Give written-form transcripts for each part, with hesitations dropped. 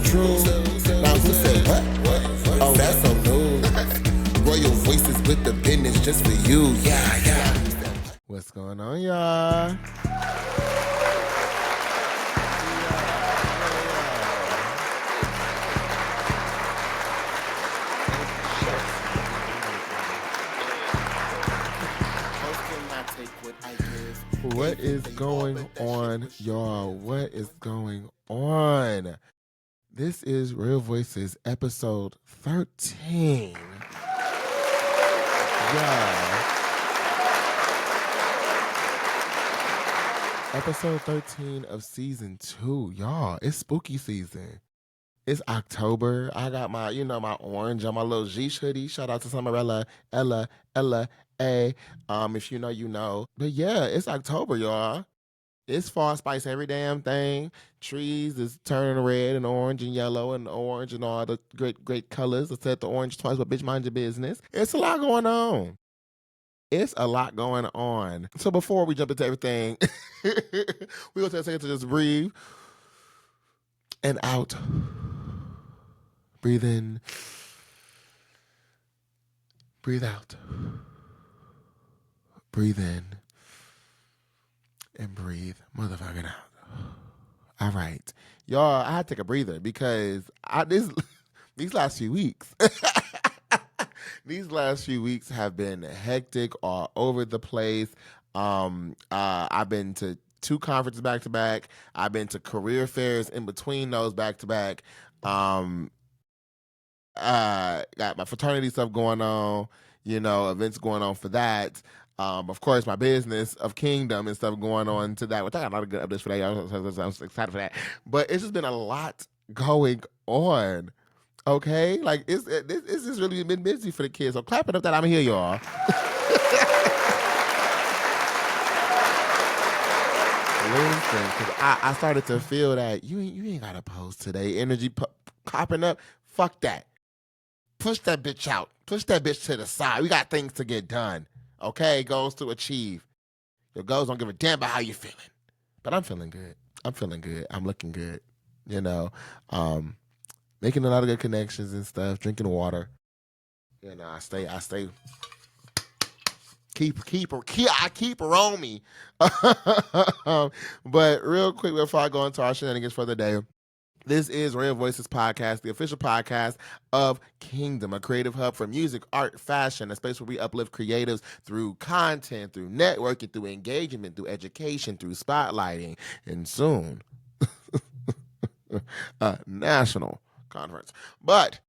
true. Now who said what? Oh, that's so new. Royal voices with the business just for you. Yeah. What's going on, y'all? What is going on, y'all? What is going on? This is Real Voices, episode 13. Yeah. Episode 13 of season 2. Y'all, it's spooky season. It's October. I got my, my orange on my little G hoodie. Shout out to Summerella, Ella, A. If you know, you know. But yeah, it's October, y'all. It's fall spice every damn thing. Trees is turning red and orange and yellow and orange and all the great colors. I said the orange twice, but bitch, mind your business. It's a lot going on. So before we jump into everything, we're going to take a second to just breathe. And out. Breathe in. Breathe out. Breathe in. And breathe motherfucking out. All right. Y'all, I had to take a breather because these last few weeks, have been hectic all over the place. I've been to 2 conferences back to back. I've been to career fairs in between those back to back. Got my fraternity stuff going on, events going on for that. Of course, my business of Kvngdom and stuff going on to that, which I got a lot of good updates for that. I'm excited for that. But it's just been a lot going on. Okay? Like, it's just really been busy for the kids. So clap it up that I'm here, y'all. Listen, because I started to feel that you ain't got to post today. Energy popping up. Fuck that. Push that bitch out. Push that bitch to the side. We got things to get done. Okay? Goals to achieve. Your goals don't give a damn about how you're feeling. But I'm feeling good. I'm looking good. Making a lot of good connections and stuff. Drinking water. I stay. I keep her on me. But real quick before I go into our shenanigans for the day, this is Real Voices Podcast, the official podcast of Kvngdom, a creative hub for music, art, fashion, a space where we uplift creatives through content, through networking, through engagement, through education, through spotlighting, and soon, a national conference. But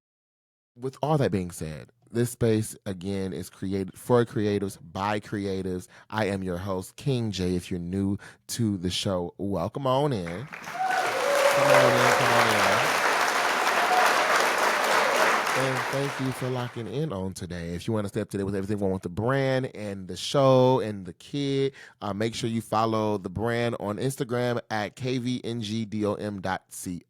with all that being said, this space, again, is created for creatives, by creatives. I am your host, KVNGJAY. If you're new to the show, welcome on in. Come on in. And thank you for locking in on today. If you want to stay up to date with everything going on with the brand and the show and the kid, make sure you follow the brand on Instagram at kvngdom.co.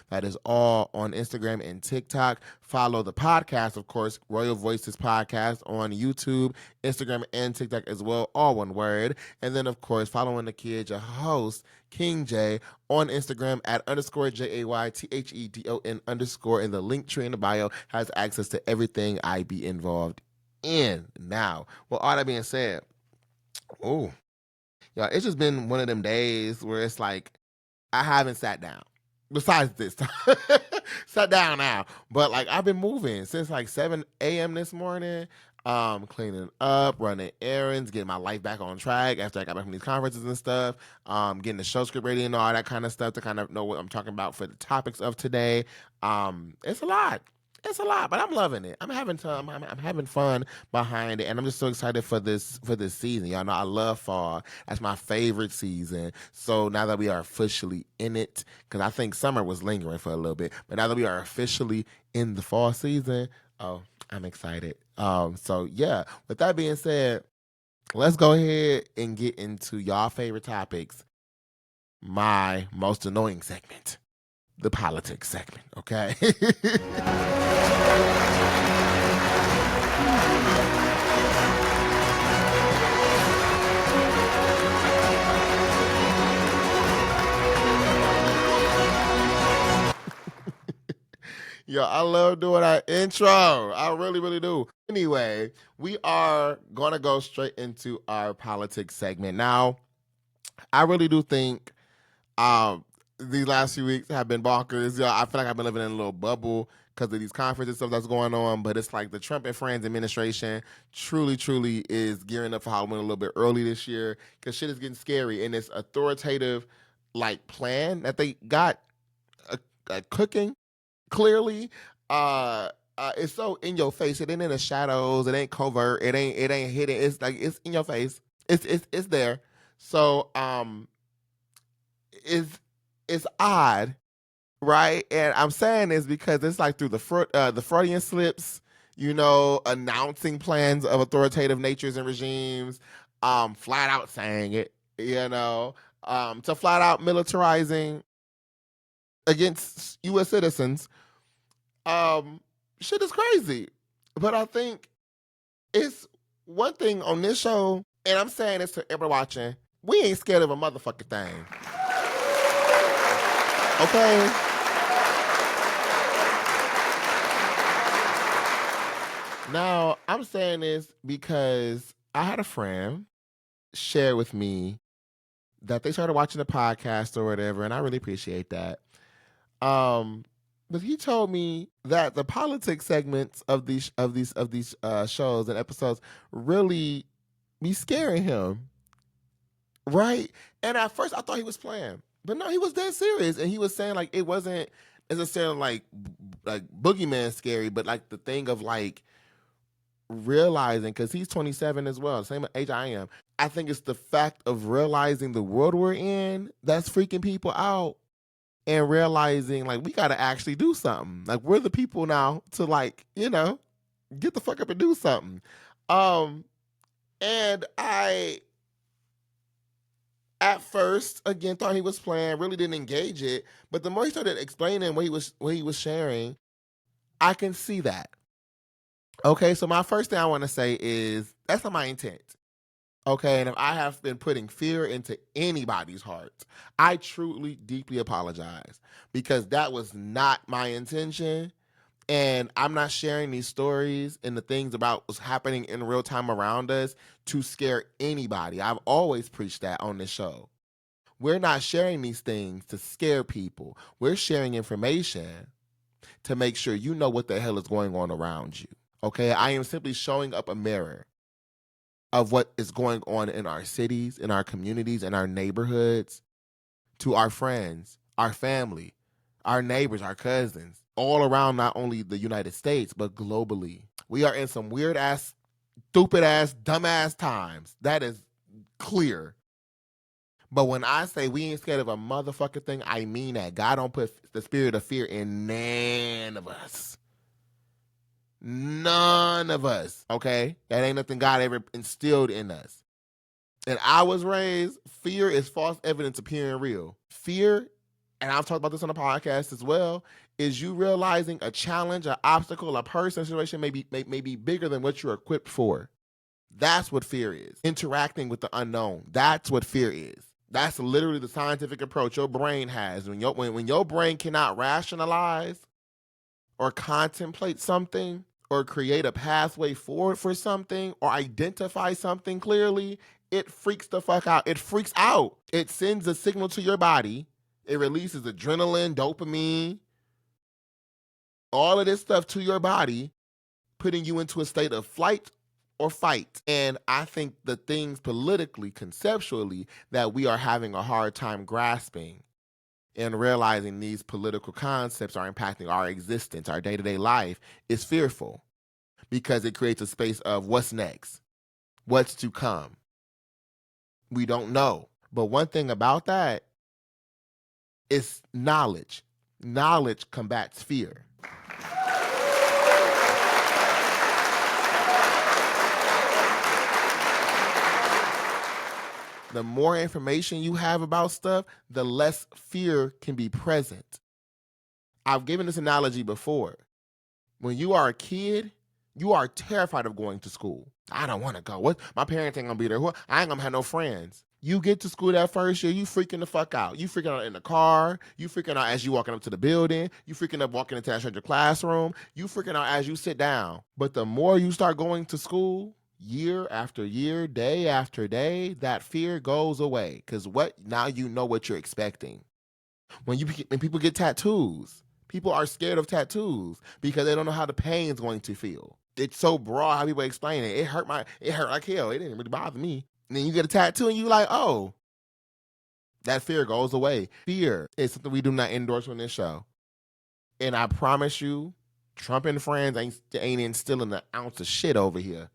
That is all on Instagram and TikTok. Follow the podcast, of course, Royal Voices Podcast on YouTube, Instagram, and TikTok as well, all one word. And then, of course, following the kid, your host, KVNGJAY, on Instagram at _JAYTHEDON_ and the link tree in the bio has access to everything I be involved in. Now, with all that being said, y'all, it's just been one of them days where it's like I haven't sat down. Besides this time, sat down now. But like I've been moving since like 7 a.m. this morning, cleaning up, running errands, getting my life back on track after I got back from these conferences and stuff, getting the show script ready and all that kind of stuff to kind of know what I'm talking about for the topics of today. It's a lot. But I'm loving it. I'm having fun behind it, and I'm just so excited for this season. Y'all know I love fall. That's my favorite season. So now that we are officially in it, because I think summer was lingering for a little bit, but now that we are officially in the fall season, I'm excited. So yeah, with that being said, let's go ahead and get into y'all favorite topics. My most annoying segment. The politics segment, okay? Yo, I love doing our intro. I really, really do. Anyway, we are going to go straight into our politics segment. Now, I really do think these last few weeks have been bonkers. Yo, I feel like I've been living in a little bubble because of these conferences stuff that's going on. But it's like the Trump and Friends administration truly, truly is gearing up for Halloween a little bit early this year because shit is getting scary. And this authoritative like plan that they got cooking clearly it's so in your face. It ain't in the shadows. It ain't covert. It ain't hidden. It's like it's in your face. It's there. So it's odd, right? And I'm saying this because it's like through the Freudian slips, announcing plans of authoritative natures and regimes, flat out saying it, to flat out militarizing against U.S. citizens. Shit is crazy. But I think it's one thing on this show, and I'm saying this to everyone watching, we ain't scared of a motherfucking thing. Okay? Now, I'm saying this because I had a friend share with me that they started watching the podcast or whatever, and I really appreciate that. But he told me that the politics segments of these shows and episodes really be scaring him, right? And at first I thought he was playing, but no, he was dead serious, and he was saying like it wasn't necessarily like boogeyman scary, but like the thing of like realizing, because he's 27 as well, same age I am. I think it's the fact of realizing the world we're in that's freaking people out. And realizing, like, we got to actually do something. Like, we're the people now to, like, get the fuck up and do something. And I, at first, again, thought he was playing, really didn't engage it. But the more he started explaining what he was sharing, I can see that. Okay, so my first thing I want to say is, that's not my intent. Okay, and if I have been putting fear into anybody's heart, I truly, deeply apologize because that was not my intention. And I'm not sharing these stories and the things about what's happening in real time around us to scare anybody. I've always preached that on this show. We're not sharing these things to scare people. We're sharing information to make sure you know what the hell is going on around you. Okay, I am simply showing up a mirror of what is going on in our cities, in our communities, in our neighborhoods, to our friends, our family, our neighbors, our cousins, all around not only the United States, but globally. We are in some weird-ass, stupid-ass, dumb-ass times. That is clear. But when I say we ain't scared of a motherfucking thing, I mean that. God don't put the spirit of fear in none of us. None of us, okay? That ain't nothing God ever instilled in us. And I was raised, fear is false evidence appearing real. Fear, and I've talked about this on the podcast as well, is you realizing a challenge, an obstacle, a person, situation may be bigger than what you're equipped for. That's what fear is. Interacting with the unknown. That's what fear is. That's literally the scientific approach your brain has. When your brain cannot rationalize or contemplate something, or create a pathway forward for something, or identify something clearly, it freaks the fuck out. It freaks out. It sends a signal to your body. It releases adrenaline, dopamine, all of this stuff to your body, putting you into a state of flight or fight. And I think the things politically, conceptually, that we are having a hard time grasping and realizing these political concepts are impacting our existence, our day-to-day life, is fearful because it creates a space of what's next, what's to come. We don't know. But one thing about that is knowledge. Knowledge combats fear. The more information you have about stuff, the less fear can be present. I've given this analogy before. When you are a kid, you are terrified of going to school. I don't want to go. What? My parents ain't going to be there. I ain't going to have no friends. You get to school that first year, you freaking the fuck out. You freaking out in the car. You freaking out as you walking up to the building. You freaking up walking into that stranger classroom. You freaking out as you sit down. But the more you start going to school, year after year, day after day, that fear goes away. Because now you know what you're expecting. When people get tattoos, people are scared of tattoos because they don't know how the pain is going to feel. It's so broad how people explain it. It hurt like hell. It didn't really bother me. And then you get a tattoo and you like, oh, that fear goes away. Fear is something we do not endorse on this show. And I promise you, Trump and friends ain't instilling an ounce of shit over here.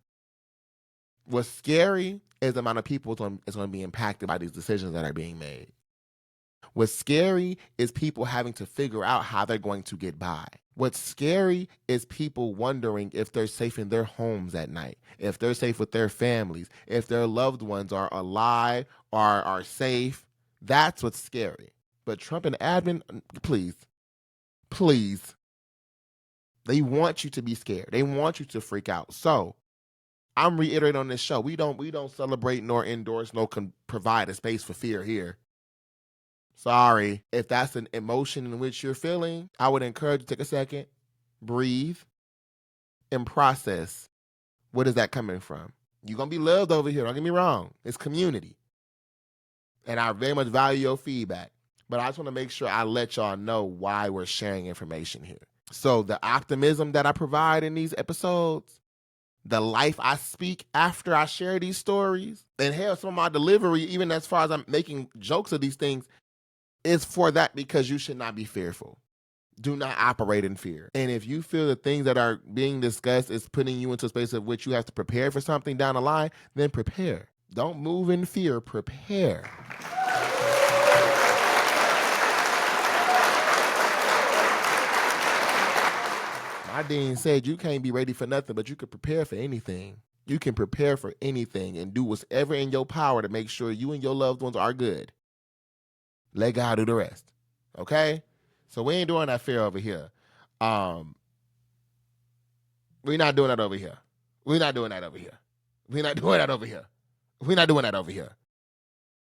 What's scary is the amount of people is going to be impacted by these decisions that are being made. What's scary is people having to figure out how they're going to get by. What's scary is people wondering if they're safe in their homes at night, if they're safe with their families, if their loved ones are alive or are safe. That's what's scary. But Trump and admin, please, they want you to be scared. They want you to freak out. So I'm reiterating on this show, we don't celebrate nor endorse nor provide a space for fear here. Sorry. If that's an emotion in which you're feeling, I would encourage you to take a second, breathe, and process. What is that coming from? You're going to be loved over here. Don't get me wrong. It's community. And I very much value your feedback. But I just want to make sure I let y'all know why we're sharing information here. So the optimism that I provide in these episodes, the life I speak after I share these stories, and hell, some of my delivery, even as far as I'm making jokes of these things, is for that, because you should not be fearful. Do not operate in fear. And if you feel the things that are being discussed is putting you into a space of which you have to prepare for something down the line, then prepare. Don't move in fear. Prepare. My dean said you can't be ready for nothing, but you can prepare for anything. You can prepare for anything and do whatever in your power to make sure you and your loved ones are good. Let God do the rest. Okay? So we ain't doing that fear over here. We're not doing that over here. We're not doing that over here. We're not doing that over here. We're not doing that over here.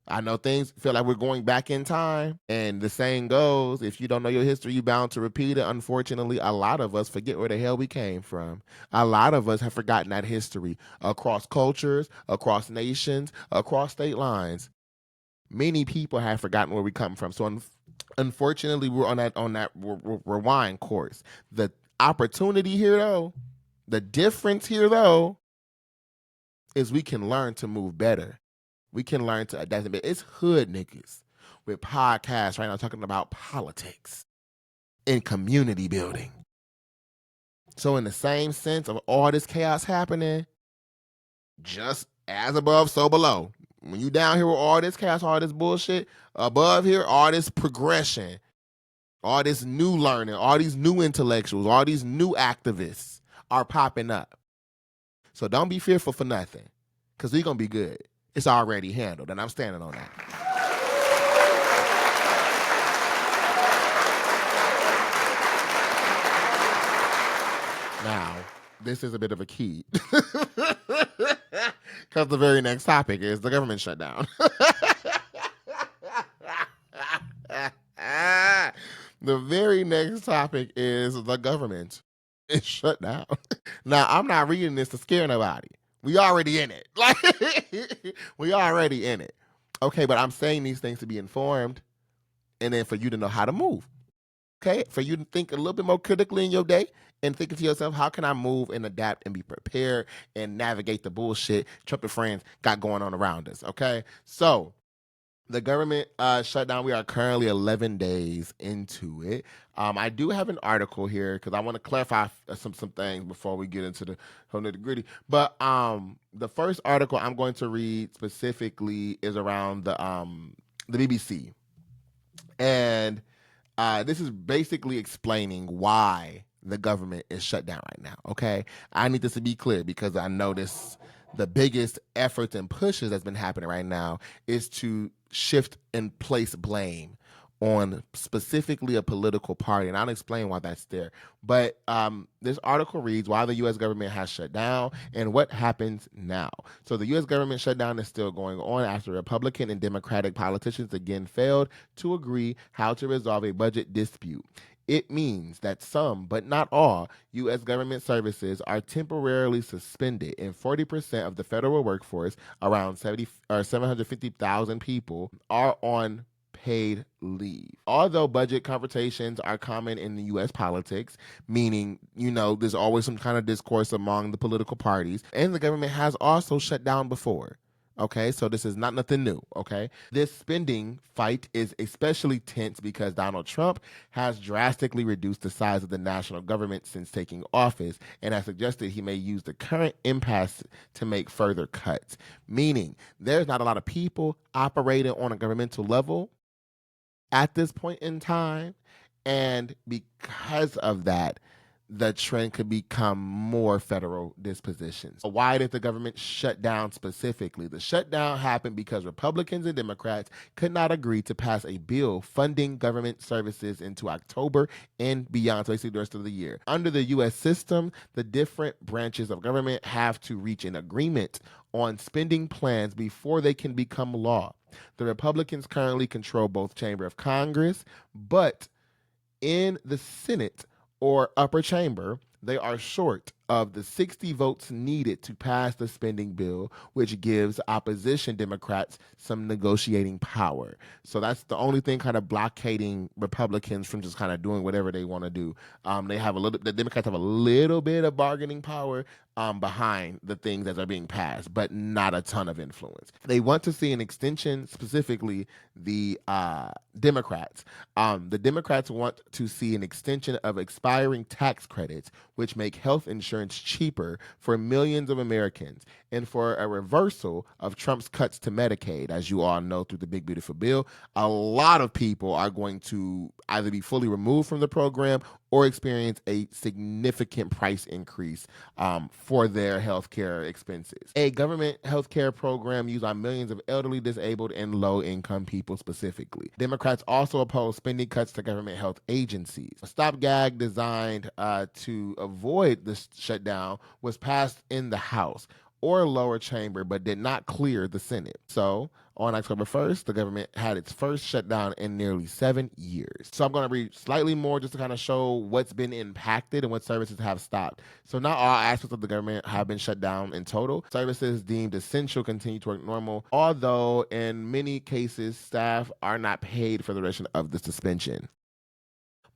I know things feel like we're going back in time, and the saying goes, if you don't know your history, you're bound to repeat it. Unfortunately, a lot of us forget where the hell we came from. A lot of us have forgotten that history across cultures, across nations, across state lines. Many people have forgotten where we come from. So unfortunately, we're on that rewind course. The opportunity here, though, the difference here, though, is we can learn to move better. We can learn to adapt a bit. It's hood niggas with podcasts right now talking about politics and community building. So in the same sense of all this chaos happening, just as above, so below. When you down here with all this chaos, all this bullshit, above here, all this progression, all this new learning, all these new intellectuals, all these new activists are popping up. So don't be fearful for nothing, because we're going to be good. It's already handled, and I'm standing on that. Now, this is a bit of a key. Because the very next topic is the government shutdown. The very next topic is the government is shut down. Now, I'm not reading this to scare nobody. We already in it. We already in it. Okay, but I'm saying these things to be informed, and then for you to know how to move. Okay, for you to think a little bit more critically in your day and thinking to yourself, how can I move and adapt and be prepared and navigate the bullshit Trump and friends got going on around us, okay? So the government shutdown, we are currently 11 days into it. I do have an article here because I want to clarify some things before we get into the whole nitty-gritty. But the first article I'm going to read specifically is around the BBC. And this is basically explaining why the government is shut down right now, okay? I need this to be clear because I notice the biggest efforts and pushes that's been happening right now is to shift and place blame on specifically a political party, and I'll explain why that's there. But this article reads why the U.S. government has shut down and what happens now. So the U.S. government shutdown is still going on after Republican and Democratic politicians again failed to agree how to resolve a budget dispute. It means that some, but not all, U.S. government services are temporarily suspended, and 40% of the federal workforce, around 750,000 people, are on paid leave. Although budget confrontations are common in the U.S. politics, meaning, there's always some kind of discourse among the political parties, and the government has also shut down before. Okay, so this is not nothing new, okay? This spending fight is especially tense because Donald Trump has drastically reduced the size of the national government since taking office and has suggested he may use the current impasse to make further cuts, meaning there's not a lot of people operating on a governmental level at this point in time, and because of that, the trend could become more federal dispositions. Why did the government shut down specifically? The shutdown happened because Republicans and Democrats could not agree to pass a bill funding government services into October and beyond, so basically the rest of the year. Under the U.S. system, the different branches of government have to reach an agreement on spending plans before they can become law. The Republicans currently control both chambers of Congress, but in the Senate or upper chamber, they are short of the 60 votes needed to pass the spending bill, which gives opposition Democrats some negotiating power. So that's the only thing kind of blockading Republicans from just kind of doing whatever they want to do. The Democrats have a little bit of bargaining power behind the things that are being passed, but not a ton of influence. They want to see an extension, specifically the Democrats. The Democrats want to see an extension of expiring tax credits, which make health insurance cheaper for millions of Americans, and for a reversal of Trump's cuts to Medicaid. As you all know, through the Big Beautiful Bill, a lot of people are going to either be fully removed from the program or experience a significant price increase for their health care expenses. A government health care program used by millions of elderly, disabled, and low-income people specifically. Democrats also oppose spending cuts to government health agencies. A stopgap designed to avoid the shutdown was passed in the House or lower chamber, but did not clear the Senate. So on October 1st, the government had its first shutdown in nearly 7 years. So I'm going to read slightly more just to kind of show what's been impacted and what services have stopped. So not all aspects of the government have been shut down in total. Services deemed essential continue to work normal, although in many cases, staff are not paid for the duration of the suspension.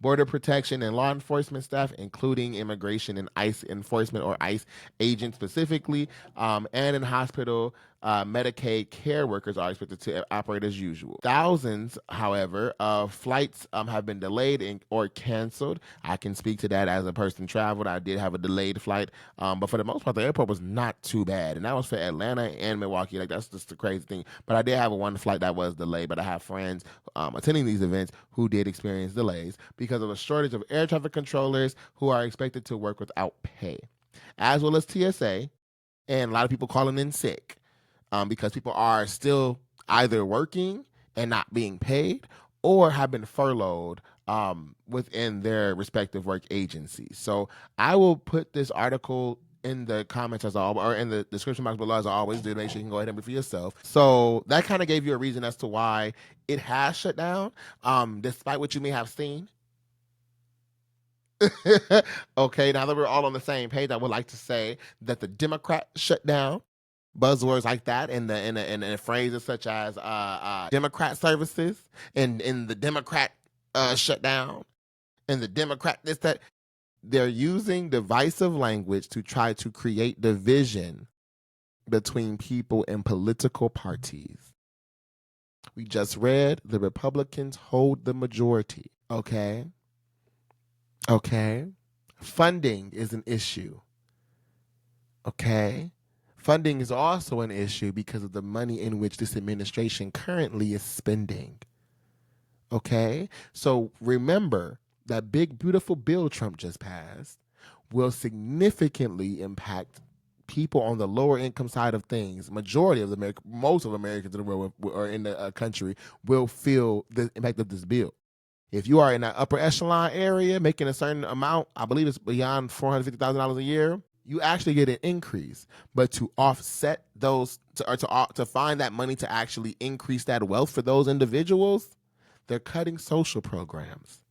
Border protection and law enforcement staff, including immigration and ICE enforcement or ICE agents specifically, and in hospital, Medicaid care workers are expected to operate as usual. Thousands, however, of flights have been delayed or canceled. I can speak to that as a person traveled. I did have a delayed flight, but for the most part, the airport was not too bad. And that was for Atlanta and Milwaukee. Like, that's just the crazy thing. But I did have one flight that was delayed, but I have friends attending these events who did experience delays because of a shortage of air traffic controllers who are expected to work without pay, as well as TSA, and a lot of people calling in sick. Because people are still either working and not being paid or have been furloughed within their respective work agencies. So I will put this article in the comments or in the description box below, as I always do. Make sure you can go ahead and read for yourself. So that kind of gave you a reason as to why it has shut down, despite what you may have seen. Okay, now that we're all on the same page, I would like to say that the Democrat shutdown, buzzwords like that, and the phrases such as Democrat services and in the Democrat shutdown and the Democrat this that, they're using divisive language to try to create division between people and political parties. We just read the Republicans hold the majority. Okay. Funding is an issue. Okay. Funding is also an issue because of the money in which this administration currently is spending. Okay? So remember, that big, beautiful bill Trump just passed will significantly impact people on the lower income side of things, majority of most of Americans in the world or in the country will feel the impact of this bill. If you are in that upper echelon area making a certain amount, I believe it's beyond $450,000 a year, you actually get an increase. But to offset those, to find that money to actually increase that wealth for those individuals, they're cutting social programs.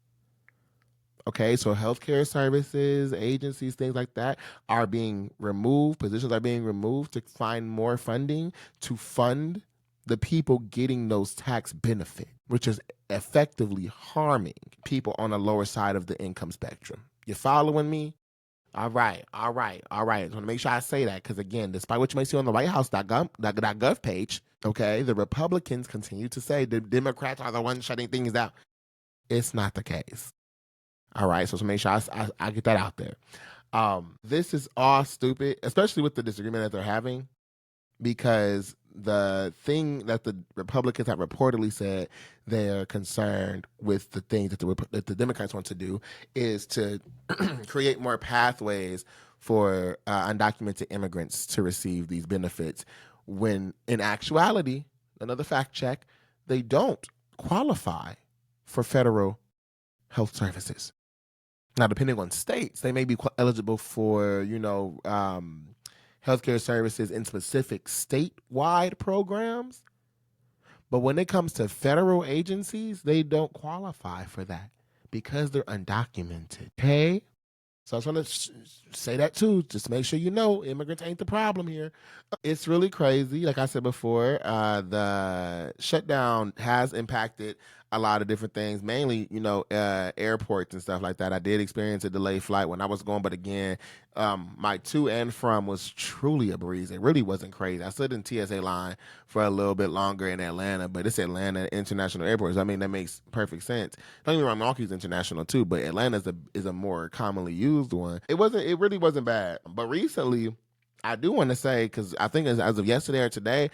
Okay, so healthcare services, agencies, things like that are being removed. Positions are being removed to find more funding to fund the people getting those tax benefits, which is effectively harming people on the lower side of the income spectrum. You following me? All right. I want to make sure I say that because, again, despite what you may see on the WhiteHouse.gov page, okay, the Republicans continue to say the Democrats are the ones shutting things down. It's not the case. All right, so make sure I get that out there. This is all stupid, especially with the disagreement that they're having, because the thing that the Republicans have reportedly said they're concerned with the things that the Democrats want to do is to create more pathways for undocumented immigrants to receive these benefits, when in actuality, another fact check, they don't qualify for federal health services. Now, depending on states, they may be eligible for, healthcare services in specific statewide programs. But when it comes to federal agencies, they don't qualify for that because they're undocumented. Okay? So I just want to say that too, just to make sure you know immigrants ain't the problem here. It's really crazy. Like I said before, the shutdown has impacted a lot of different things, mainly, airports and stuff like that. I did experience a delayed flight when I was going, but again, my to and from was truly a breeze. It really wasn't crazy. I stood in TSA line for a little bit longer in Atlanta, but it's Atlanta International Airport. I mean, that makes perfect sense. Don't get me wrong, Milwaukee's international too, but Atlanta is a more commonly used one. It really wasn't bad. But recently, I do want to say, because I think as of yesterday or today,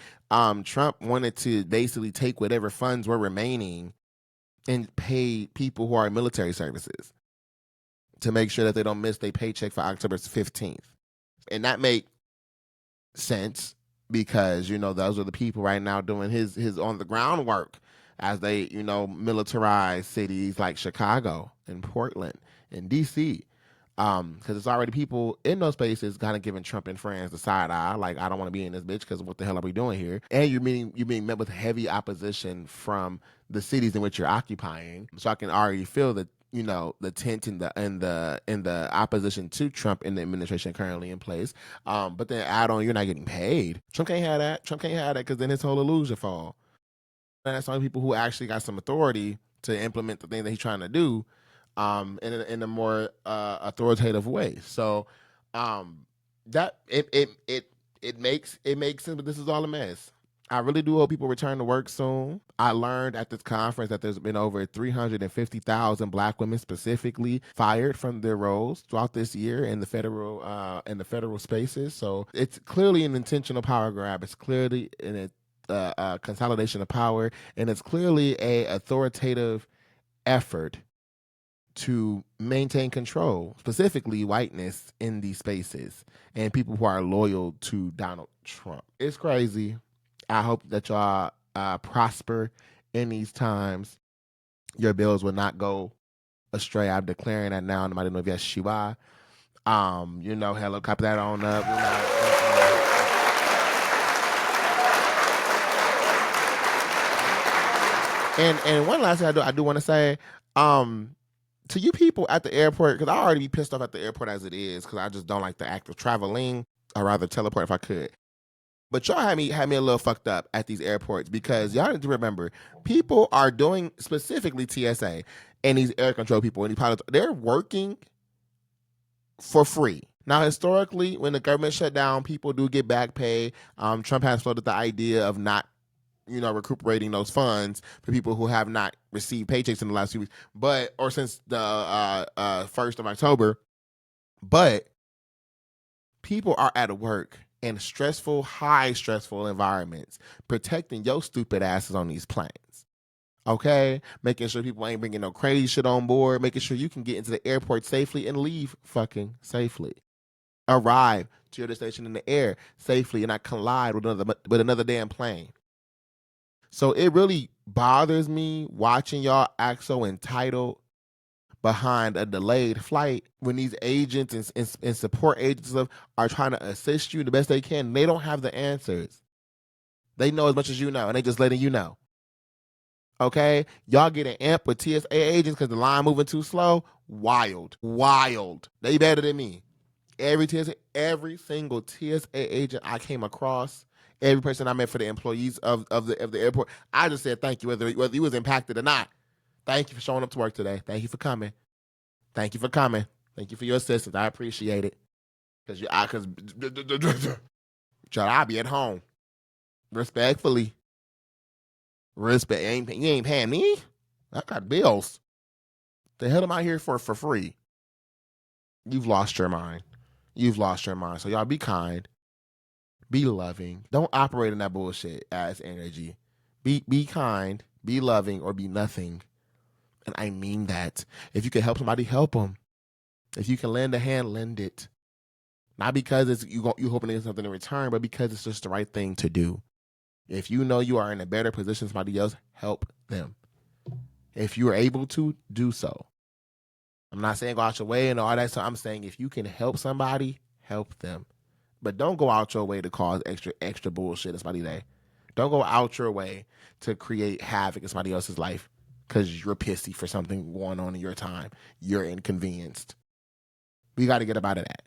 Trump wanted to basically take whatever funds were remaining and pay people who are in military services to make sure that they don't miss their paycheck for October 15th. And that make sense because, those are the people right now doing his on the ground work as they, militarize cities like Chicago and Portland and DC. Because it's already people in those spaces kind of giving Trump and friends the side eye, like, I don't want to be in this bitch because what the hell are we doing here? And you're being met with heavy opposition from the cities in which you're occupying. So I can already feel that, the tent and the opposition to Trump in the administration currently in place. But then add on, you're not getting paid. Trump can't have that because then his whole illusion fall. And that's only people who actually got some authority to implement the thing that he's trying to do. In a more authoritative way. So that it makes sense, but this is all a mess. I really do hope people return to work soon. I learned at this conference that there's been over 350,000 Black women specifically fired from their roles throughout this year in the federal spaces. So it's clearly an intentional power grab. It's clearly a consolidation of power, and it's clearly a authoritative effort to maintain control, specifically whiteness in these spaces and people who are loyal to Donald Trump. It's crazy. I hope that y'all prosper in these times. Your bills will not go astray. I'm declaring that now. Nobody know if that's Shiva. Hello, copy that on up. And one last thing I do want to say, to you people at the airport, because I already be pissed off at the airport as it is, because I just don't like the act of traveling. I'd rather teleport if I could. But y'all had me a little fucked up at these airports, because y'all need to remember, people are doing, specifically TSA and these air control people and these pilots, they're working for free. Now, historically, when the government shut down, people do get back pay. Trump has floated the idea of not recuperating those funds for people who have not received paychecks in the last few weeks, or since the 1st of October. But people are at work in high stressful environments, protecting your stupid asses on these planes. Okay? Making sure people ain't bringing no crazy shit on board, making sure you can get into the airport safely and leave fucking safely. Arrive to your destination in the air safely and not collide with another damn plane. So it really bothers me watching y'all act so entitled behind a delayed flight when these agents and support agents are trying to assist you the best they can. They don't have the answers. They know as much as you know, and they just letting you know. Okay? Y'all getting amped with TSA agents because the line moving too slow? Wild. They better than me. Every single TSA agent I came across, every person I met for the employees of the airport, I just said thank you, whether you was impacted or not. Thank you for showing up to work today. Thank you for coming. Thank you for coming. Thank you for your assistance. I appreciate it. Because I'll be at home. Respectfully. You ain't paying me? I got bills. The hell am I here for free? You've lost your mind. So y'all be kind. Be loving. Don't operate in that bullshit ass energy. Be kind. Be loving, or be nothing. And I mean that. If you can help somebody, help them. If you can lend a hand, lend it. Not because it's you hoping to get something in return, but because it's just the right thing to do. If you know you are in a better position than somebody else, help them. If you are able to, do so. I'm not saying go out your way and all that stuff. I'm saying if you can help somebody, help them. But don't go out your way to cause extra bullshit in somebody's day. Don't go out your way to create havoc in somebody else's life because you're pissy for something going on in your time. You're inconvenienced. We got to get up out of that.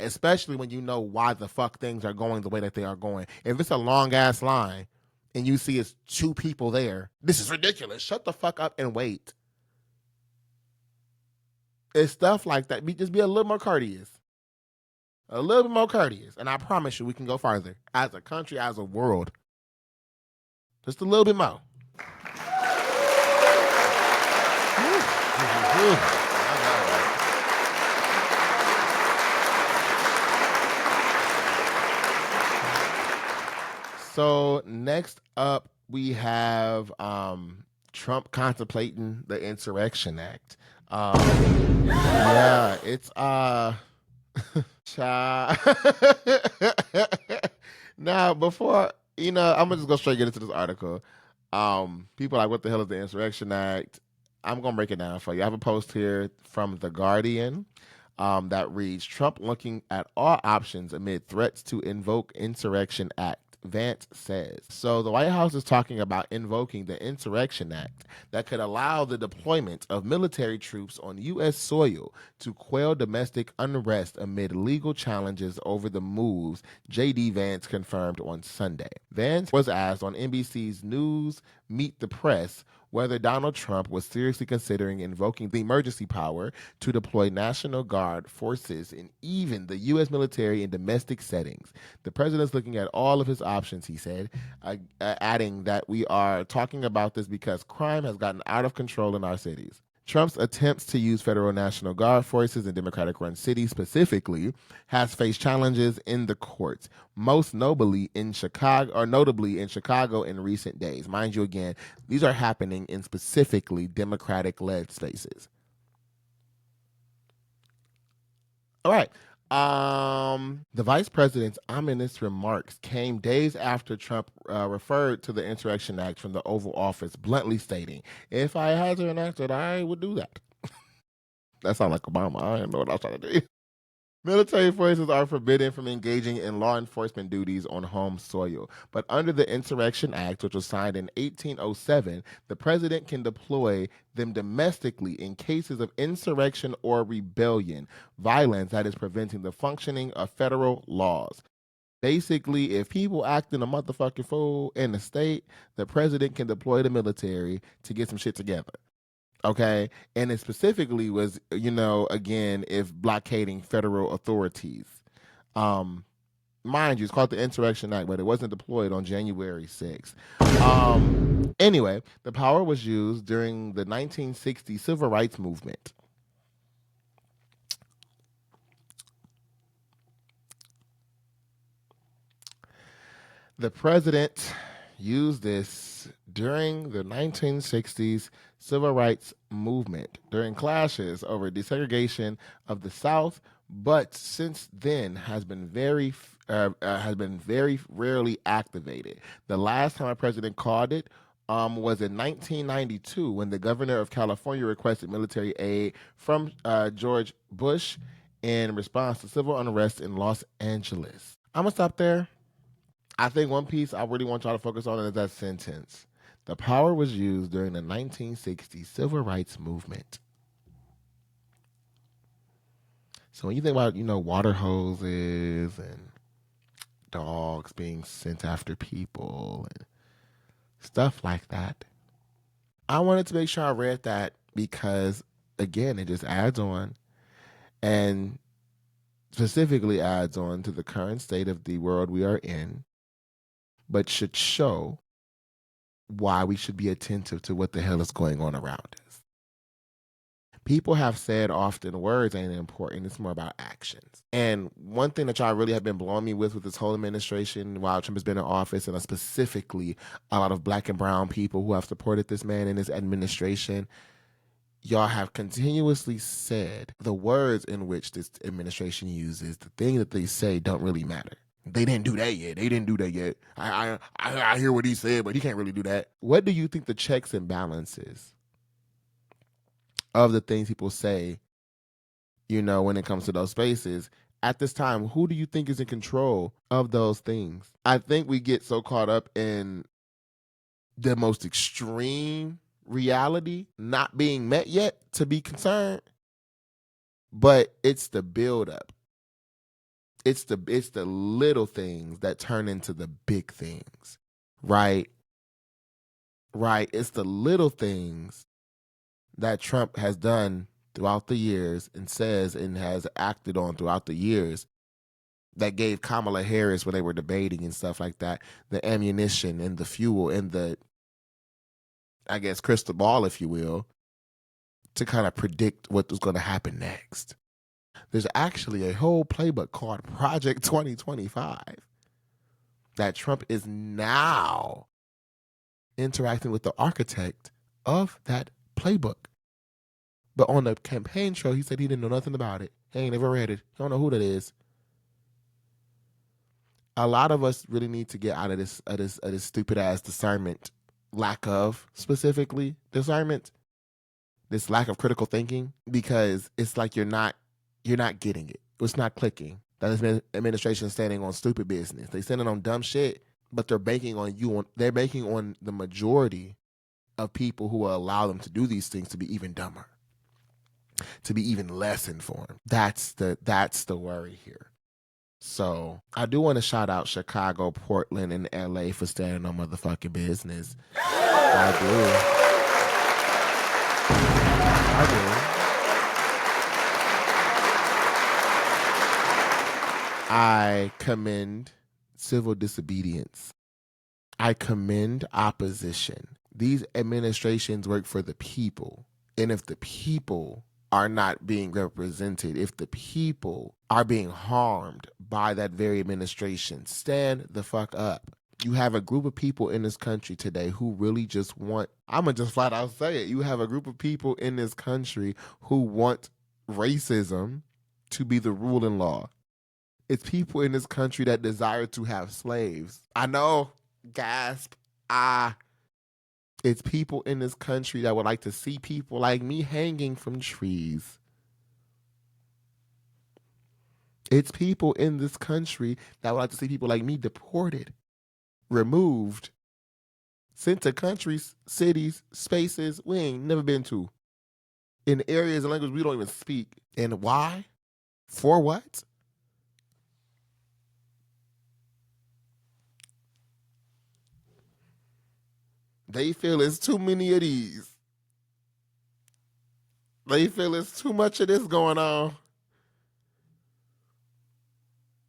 Especially when you know why the fuck things are going the way that they are going. If it's a long-ass line and you see it's 2 people there, this is ridiculous. Shut the fuck up and wait. It's stuff like that. Just be a little more courteous. A little bit more courteous. And I promise you we can go farther. As a country, as a world. Just a little bit more. So next up, we have Trump contemplating the Insurrection Act. Yeah, it's now before I'm gonna just go straight get into this article. People are like, what the hell is the Insurrection Act? I'm gonna break it down for you. I have a post here from The Guardian that reads, Trump looking at all options amid threats to invoke Insurrection Act. Vance says. So the White House is talking about invoking the Insurrection Act that could allow the deployment of military troops on U.S. soil to quell domestic unrest amid legal challenges over the moves, J.D. Vance confirmed on Sunday. Vance was asked on NBC's News Meet the Press whether Donald Trump was seriously considering invoking the emergency power to deploy National Guard forces in even the U.S. military in domestic settings. The president's looking at all of his options, he said, adding that we are talking about this because crime has gotten out of control in our cities. Trump's attempts to use federal National Guard forces in Democratic-run cities specifically has faced challenges in the courts, most notably in Chicago in recent days. Mind you, again, these are happening in specifically Democratic-led spaces. All right. The vice president's ominous remarks came days after Trump referred to the Insurrection Act from the Oval Office, bluntly stating, if I had to enact it, I would do that. That sounds like Obama. I don't know what I was trying to do. Military forces are forbidden from engaging in law enforcement duties on home soil. But under the Insurrection Act, which was signed in 1807, the president can deploy them domestically in cases of insurrection or rebellion, violence that is preventing the functioning of federal laws. Basically, if people acting a motherfucking fool in the state, the president can deploy the military to get some shit together. Okay, and it specifically was, again, if blockading federal authorities. Mind you, it's called the Insurrection Act, but it wasn't deployed on January 6th. Anyway, the power was used during the 1960 Civil Rights Movement. The president used this during the 1960s Civil Rights Movement during clashes over desegregation of the South, but since then has been very rarely activated. The last time a president called it was in 1992 when the governor of California requested military aid from George Bush in response to civil unrest in Los Angeles. I'm gonna stop there. I think one piece I really want y'all to focus on is that sentence. The power was used during the 1960s civil rights movement. So when you think about, water hoses and dogs being sent after people and stuff like that, I wanted to make sure I read that because, again, it just adds on and specifically adds on to the current state of the world we are in, but should show why we should be attentive to what the hell is going on around us. People have said often words ain't important, it's more about actions. And one thing that y'all really have been blowing me with this whole administration while Trump has been in office, and specifically a lot of black and brown people who have supported this man in his administration, y'all have continuously said the words in which this administration uses, the thing that they say don't really matter. They didn't do that yet. They didn't do that yet. I hear what he said, but he can't really do that. What do you think the checks and balances of the things people say, when it comes to those spaces at this time? Who do you think is in control of those things? I think we get so caught up in the most extreme reality not being met yet to be concerned, but it's the buildup. It's the little things that turn into the big things, right? Right. It's the little things that Trump has done throughout the years and says and has acted on throughout the years that gave Kamala Harris, when they were debating and stuff like that, the ammunition and the fuel and the, I guess, crystal ball, if you will, to kind of predict what was going to happen next. There's actually a whole playbook called Project 2025 that Trump is now interacting with the architect of that playbook. But on the campaign trail, he said he didn't know nothing about it. He ain't never read it. He don't know who that is. A lot of us really need to get out of this stupid ass discernment, lack of specifically discernment, this lack of critical thinking, because it's like you're not getting it. It's not clicking. That administration is standing on stupid business. They standing on dumb shit, but they're banking on they're banking on the majority of people who will allow them to do these things to be even dumber, to be even less informed. That's the worry here. So I do want to shout out Chicago, Portland, and LA for standing on motherfucking business. I do. I commend civil disobedience. I commend opposition. These administrations work for the people. And if the people are not being represented, if the people are being harmed by that very administration, stand the fuck up. You have a group of people in this country today who really just want, I'm going to just flat out say it, you have a group of people in this country who want racism to be the rule in law. It's people in this country that desire to have slaves. I know, gasp, it's people in this country that would like to see people like me hanging from trees. It's people in this country that would like to see people like me deported, removed, sent to countries, cities, spaces we ain't never been to, in areas and language we don't even speak. And why? For what? They feel it's too many of these. They feel it's too much of this going on.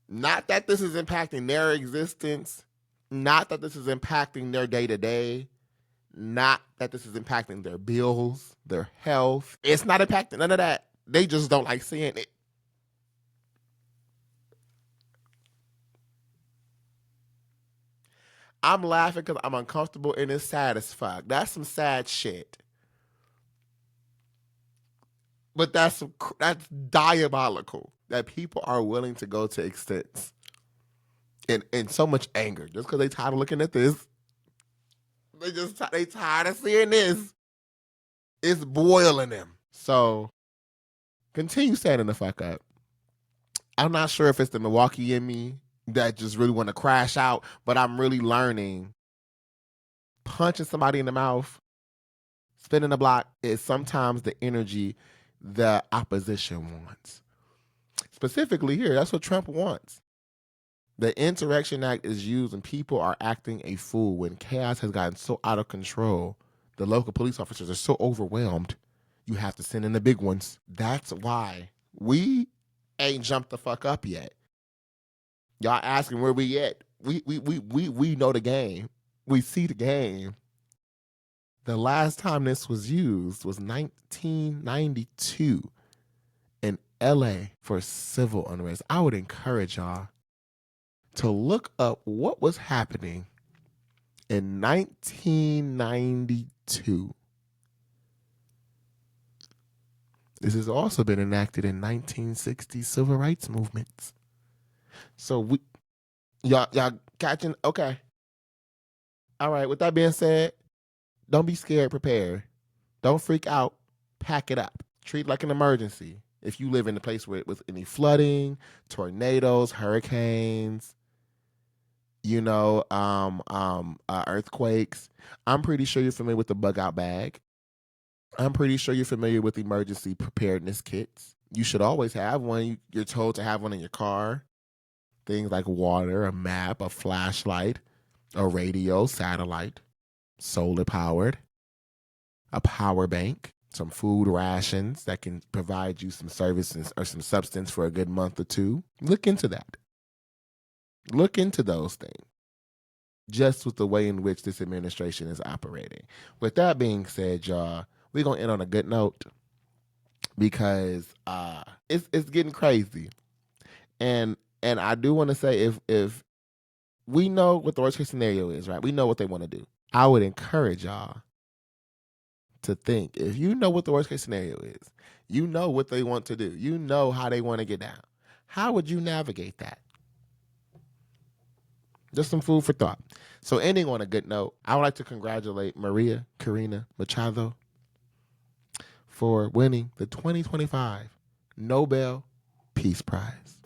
Not that this is impacting their existence. Not that this is impacting their day-to-day. Not that this is impacting their bills, their health. It's not impacting none of that. They just don't like seeing it. I'm laughing because I'm uncomfortable and it's sad as fuck. That's some sad shit. But that's diabolical. that people are willing to go to extents and so much anger just because they tired of looking at this. They tired of seeing this. It's boiling them. So continue standing the fuck up. I'm not sure if it's the Milwaukee in me that just really want to crash out, but I'm really learning punching somebody in the mouth, spinning the block is sometimes the energy the opposition wants. Specifically here, that's what Trump wants. The Insurrection Act is used when people are acting a fool, when chaos has gotten so out of control, the local police officers are so overwhelmed, you have to send in the big ones. That's why we ain't jumped the fuck up yet. Y'all asking where we at? We know the game. We see the game. The last time this was used was 1992 in LA for civil unrest. I would encourage y'all to look up what was happening in 1992. This has also been enacted in 1960 civil rights movements. So y'all catching? Okay. All right. With that being said, don't be scared. Prepare. Don't freak out. Pack it up. Treat it like an emergency. If you live in a place with any flooding, tornadoes, hurricanes, earthquakes, I'm pretty sure you're familiar with the bug out bag. I'm pretty sure you're familiar with emergency preparedness kits. You should always have one. You're told to have one in your car. Things like water, a map, a flashlight, a radio, satellite, solar powered, a power bank, some food rations that can provide you some services or some substance for a good month or two. Look into that. Look into those things. Just with the way in which this administration is operating. With that being said, y'all, we're going to end on a good note because it's getting crazy. And I do want to say if we know what the worst case scenario is, right? We know what they want to do. I would encourage y'all to think, if you know what the worst case scenario is, you know what they want to do, you know how they want to get down, how would you navigate that? Just some food for thought. So ending on a good note, I would like to congratulate Maria Corina Machado for winning the 2025 Nobel Peace Prize.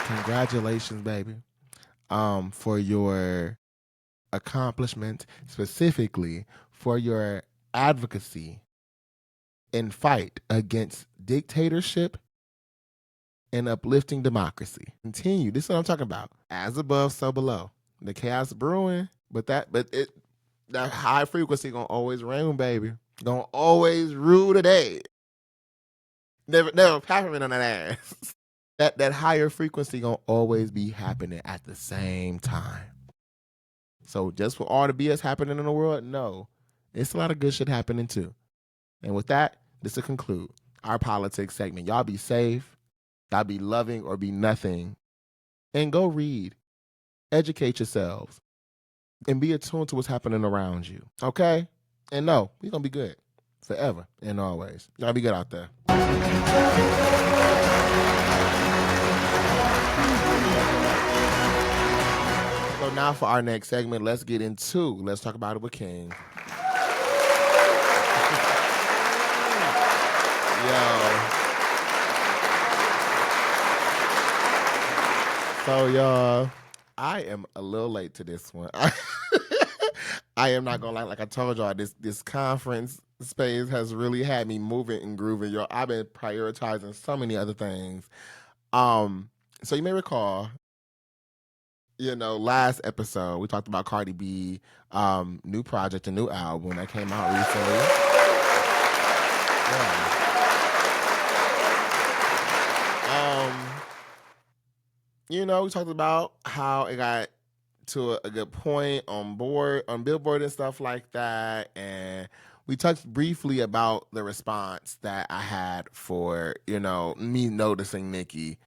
Congratulations, baby, for your accomplishment, specifically for your advocacy and fight against dictatorship and uplifting democracy. Continue. This is what I'm talking about. As above, so below. The chaos brewing, but that high frequency gonna always reign, baby. Gonna always rule the day. Never peppermint on that ass. That higher frequency gonna always be happening at the same time. So just for all the BS happening in the world, no. It's a lot of good shit happening too. And with that, this will conclude our politics segment. Y'all be safe. Y'all be loving or be nothing. And go read. Educate yourselves. And be attuned to what's happening around you. Okay? And no, we're going to be good. Forever and always. Y'all be good out there. So now for our next segment, let's talk about it with King. Yo. So y'all, I am a little late to this one. I am not gonna lie, like I told y'all, this conference space has really had me moving and grooving. Y'all, I've been prioritizing so many other things. So you may recall, last episode we talked about Cardi B new project, a new album that came out recently. Yeah. We talked about how it got to a good point on Billboard and stuff like that, and we touched briefly about the response that I had for me noticing Nicki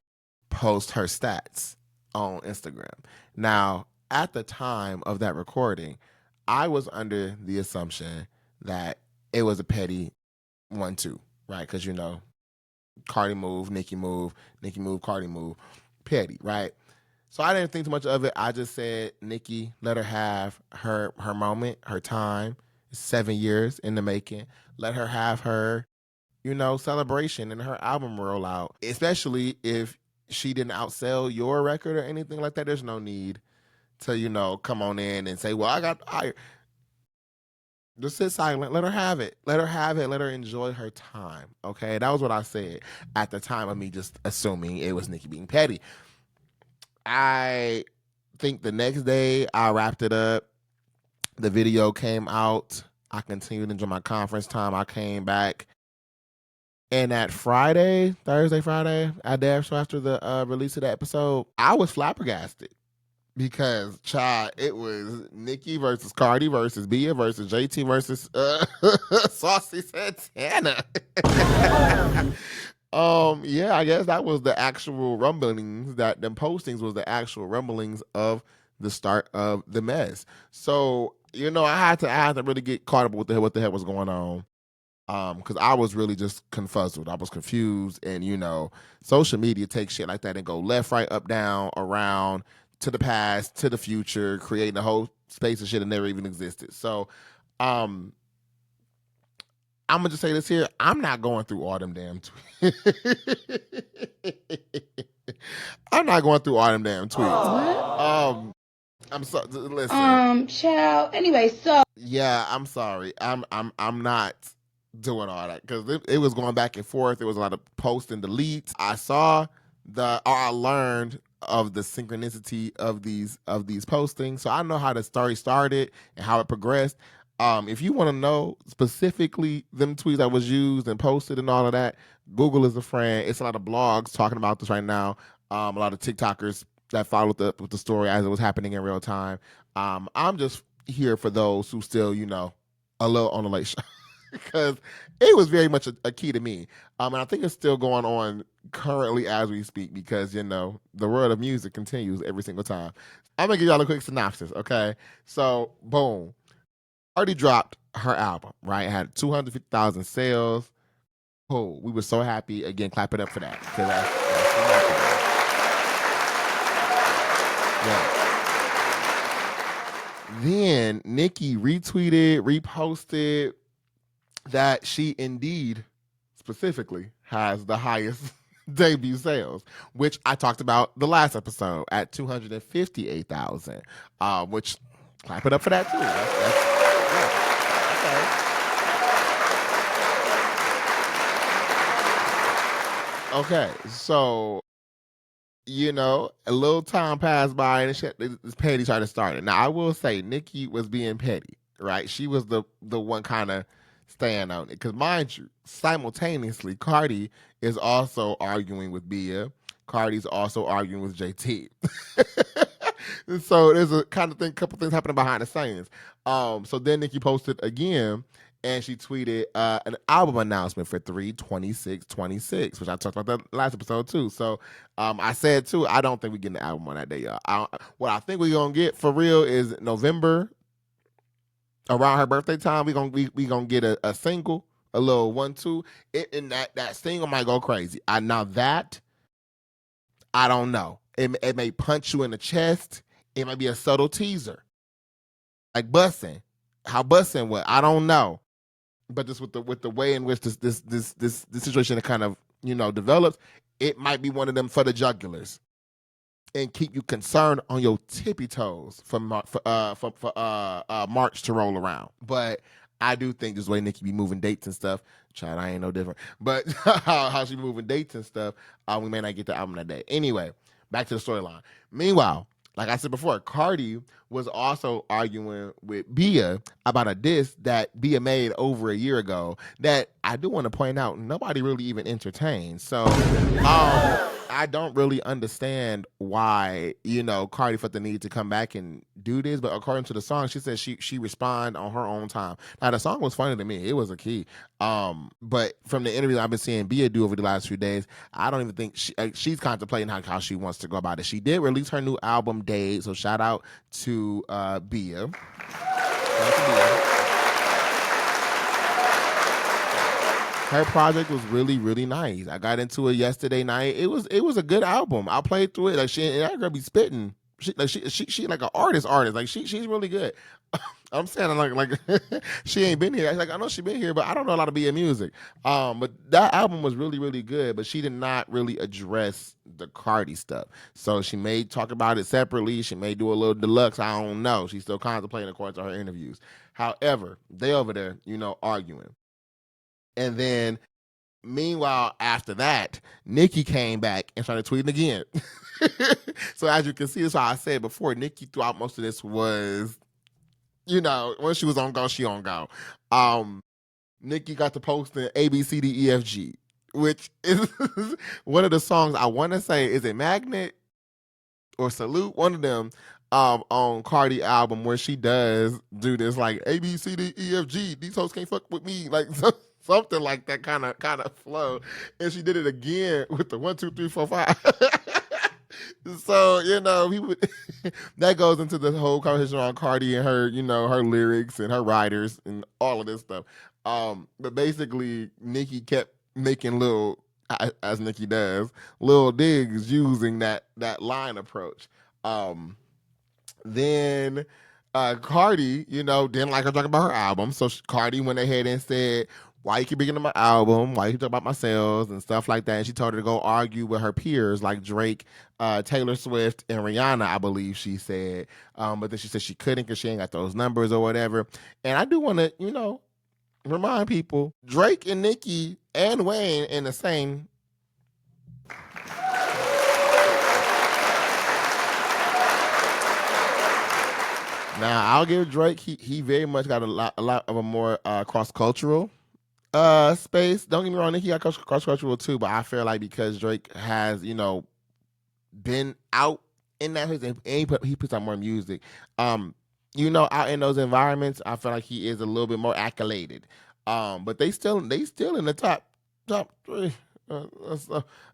post her stats on Instagram. Now, at the time of that recording, I was under the assumption that it was a petty 1-2, right? Because, you know, Cardi move, Nicki move, Cardi move, petty, right? So I didn't think too much of it. I just said, Nicki, let her have her moment, her time. 7 years in the making. Let her have her, you know, celebration and her album rollout. Especially if she didn't outsell your record or anything like that. There's no need to, you know, come on in and say, well, just sit silent. Let her have it. Let her have it. Let her enjoy her time. Okay. That was what I said at the time of me just assuming it was Nicki being petty. I think the next day I wrapped it up. The video came out. I continued into my conference time. I came back. And that Friday, a day or so after the release of the episode, I was flabbergasted. Because, child, it was Nicki versus Cardi versus Bia versus JT versus Saucy Santana. Yeah, I guess that was the actual rumblings. That them postings was the actual rumblings of the start of the mess. So, you know, I had to really get caught up with what the hell was going on. Because I was really just confuzzled. I was confused, and you know, social media takes shit like that and go left, right, up, down, around, to the past, to the future, creating a whole space of shit that never even existed. So, I'm gonna just say this here: I'm not going through all them damn tweets. I'm not going through all them damn tweets. I'm so listen. Child. Anyway, so yeah, I'm sorry. I'm not doing all that because it was going back and forth. There was a lot of posts and deletes. I learned of the synchronicity of these postings, so I know how the story started and how it progressed. If you want to know specifically them tweets that was used and posted and all of that, Google is a friend. It's a lot of blogs talking about this right now. A lot of TikTokers that followed up with the story as it was happening in real time. I'm just here for those who still, you know, a little on the late show. Because it was very much a key to me. And I think it's still going on currently as we speak because, you know, the world of music continues every single time. I'm going to give y'all a quick synopsis, okay? So, boom. Cardi dropped her album, right? It had 250,000 sales. Oh, we were so happy. Again, clap it up for that. Because yeah. Then Nicki retweeted, reposted that she indeed specifically has the highest debut sales, which I talked about the last episode at 258,000, which clap it up for that too. Yeah. Okay, so you know, a little time passed by and this petty started starting. Now I will say Nicki was being petty, right? She was the one kind of staying on it. Because mind you, simultaneously, Cardi is also arguing with Bia. Cardi's also arguing with JT. So there's a couple things happening behind the scenes. So then Nicki posted again, and she tweeted an album announcement for 3/26/26, which I talked about that last episode too. So I said too, I don't think we're getting the album on that day, y'all. What I think we're gonna get for real is November. Around her birthday time, we gonna get a single, a little 1-2. And that single might go crazy. Now that I don't know. It may punch you in the chest. It might be a subtle teaser, like Bussin'. How Bussin' what? I don't know. But just with the way in which this situation kind of, you know, develops, it might be one of them for the jugulars. And keep you concerned on your tippy toes for March to roll around. But I do think this way Nicki be moving dates and stuff. Child, I ain't no different. But how she moving dates and stuff, we may not get the album that day. Anyway, back to the storyline. Meanwhile, like I said before, Cardi was also arguing with Bia about a diss that Bia made over a year ago that I do want to point out nobody really even entertained. So I don't really understand why, Cardi felt the need to come back and do this. But according to the song, she said she responded on her own time. Now the song was funny to me. It was a key. But from the interview I've been seeing Bia do over the last few days, I don't even think she's contemplating how she wants to go about it. She did release her new album Days, so shout out to Bia. Her project was really, really nice. I got into it yesterday night. It was a good album. I played through it. Like that girl be spitting. She like an artist. Like she's really good. I'm saying like she ain't been here. Like I know she been here, but I don't know a lot of BM music. But that album was really, really good. But she did not really address the Cardi stuff. So she may talk about it separately. She may do a little deluxe. I don't know. She's still contemplating according to her interviews. However, they over there, arguing. And then, meanwhile, after that, Nicki came back and started tweeting again. So as you can see, that's why I said before, Nicki throughout most of this was, when she was on go, she on go. Nicki got to posting ABCDEFG, which is one of the songs I want to say, is it Magnet or Salute? One of them. On Cardi album where she does do this like ABCDEFG. These hoes can't fuck with me, like something like that kind of flow, and she did it again with the 1 2 3 4 5. So he would that goes into the whole conversation around Cardi and her, her lyrics and her writers and all of this stuff. But basically, Nicki kept making little, as Nicki does, little digs using that line approach. Then Cardi, didn't like her talking about her album. So Cardi went ahead and said, why you keep bringing up my album? Why you keep talking about my sales and stuff like that? And she told her to go argue with her peers like Drake, Taylor Swift, and Rihanna, I believe she said. But then she said she couldn't because she ain't got those numbers or whatever. And I do want to, remind people, Drake and Nicki and Wayne in the same. Now I'll give Drake. He very much got a lot of a more cross-cultural space. Don't get me wrong, Nicki got cross-cultural too, but I feel like because Drake has been out in that and he puts out more music. Out in those environments, I feel like he is a little bit more accoladed. But they still in the top 3.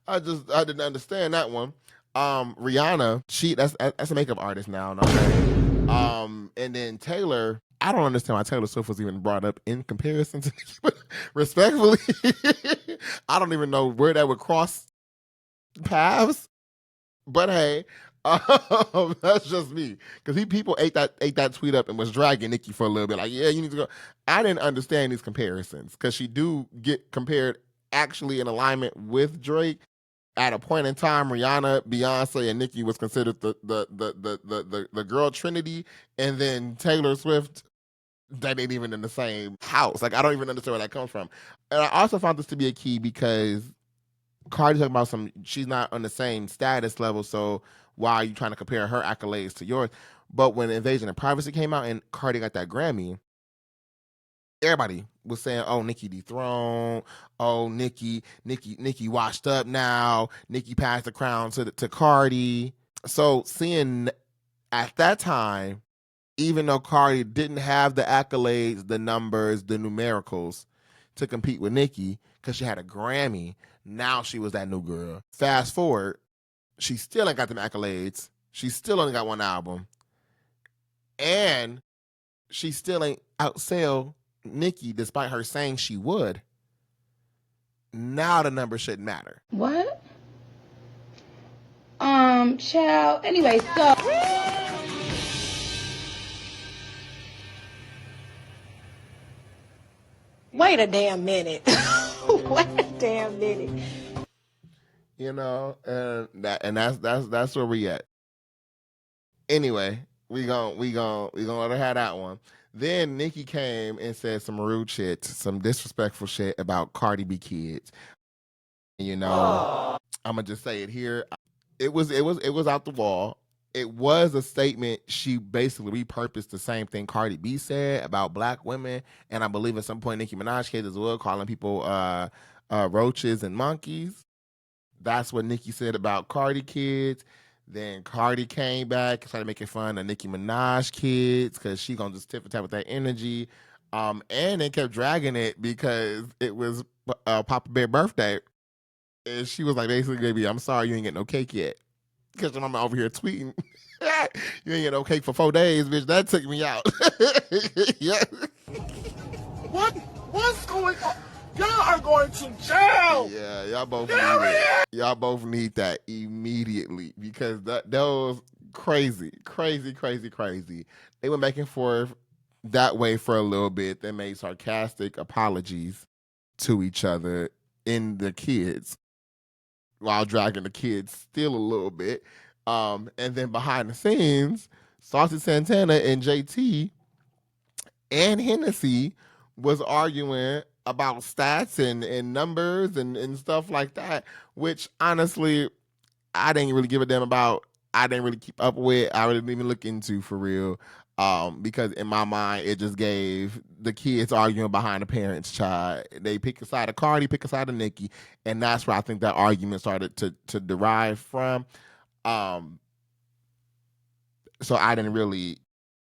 I didn't understand that one. Rihanna, that's a makeup artist now. And then Taylor, I don't understand why Taylor Swift was even brought up in comparison to Nicki, but respectfully, I don't even know where that would cross paths. But hey, that's just me. Because people ate that tweet up and was dragging Nicki for a little bit. Like, yeah, you need to go. I didn't understand these comparisons because she do get compared actually in alignment with Drake. At a point in time, Rihanna, Beyonce, and Nicki was considered the girl trinity, and then Taylor Swift, that ain't even in the same house. Like, I don't even understand where that comes from. And I also found this to be a key because Cardi's talking about she's not on the same status level, so why are you trying to compare her accolades to yours? But when Invasion of Privacy came out and Cardi got that Grammy, everybody was saying, "Oh, Nicki dethroned. Oh, Nicki washed up now. Nicki passed the crown to Cardi." So seeing at that time, even though Cardi didn't have the accolades, the numbers, the numericals to compete with Nicki because she had a Grammy, now she was that new girl. Fast forward, she still ain't got them accolades. She still only got one album, and she still ain't outsell Nicki, despite her saying she would. Now the number shouldn't matter. What? Child. Anyway, so. Wait a damn minute. Wait a damn minute. And that's where we at. Anyway, we gonna let her have that one. Then Nicki came and said some rude shit, some disrespectful shit about Cardi B kids. I'm gonna just say it here. It was out the wall. It was a statement. She basically repurposed the same thing Cardi B said about black women, and I believe at some point Nicki Minaj kids as well, calling people roaches and monkeys. That's what Nicki said about Cardi kids. Then Cardi came back and started making fun of Nicki Minaj kids because she gonna just tip for tap with that energy. And they kept dragging it because it was Papa Bear birthday. And she was like, basically, baby, I'm sorry you ain't get no cake yet. Because I'm over here tweeting, you ain't get no cake for 4 days, bitch. That took me out. Yeah. What's going on? Y'all are going to jail. Yeah, y'all both need it. Y'all both need that immediately because that was crazy. They went back and forth that way for a little bit. They made sarcastic apologies to each other in the kids while dragging the kids still a little bit. And then behind the scenes, Saucy Santana and JT and Hennessy was arguing about stats and numbers and stuff like that, which honestly, I didn't really give a damn about. I didn't really keep up with. I didn't even look into for real. Because in my mind, it just gave the kids arguing behind the parents' child. They pick a side of Cardi, pick a side of Nicki, and that's where I think that argument started to derive from. So I didn't really,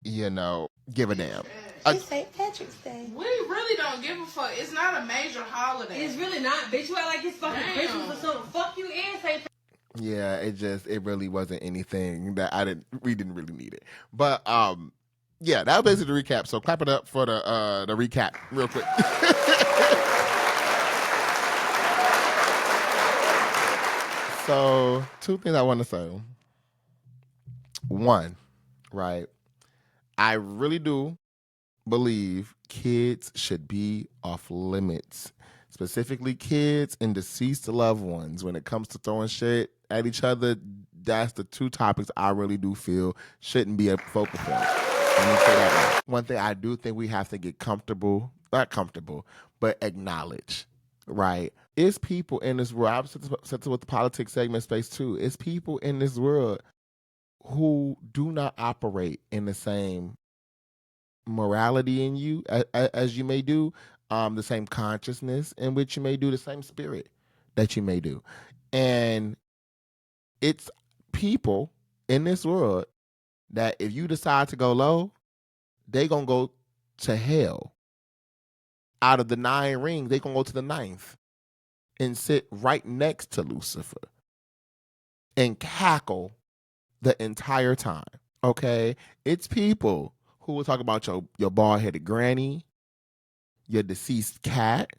give a damn. It's St. Patrick's Day. We really don't give a fuck. It's not a major holiday. It's really not, bitch. You act like it's fucking Christmas or something. Fuck you and St. Yeah, it really wasn't anything that we didn't really need it. But yeah, that was basically the recap. So clap it up for the recap real quick. So 2 things I want to say. One, right? I really do believe kids should be off limits. Specifically kids and deceased loved ones. When it comes to throwing shit at each other, that's the 2 topics I really do feel shouldn't be a focal point. Let me say that. One thing I do think we have to get not comfortable, but acknowledge, right? It's people in this world, I've said this with the politics segment space too, it's people in this world who do not operate in the same morality in you as you may do, the same consciousness in which you may do, the same spirit that you may do. And it's people in this world that if you decide to go low, they gonna go to hell. Out of the 9 rings, they gonna go to the 9th and sit right next to Lucifer and cackle the entire time. Okay? It's people who will talk about your bald-headed granny, your deceased cat,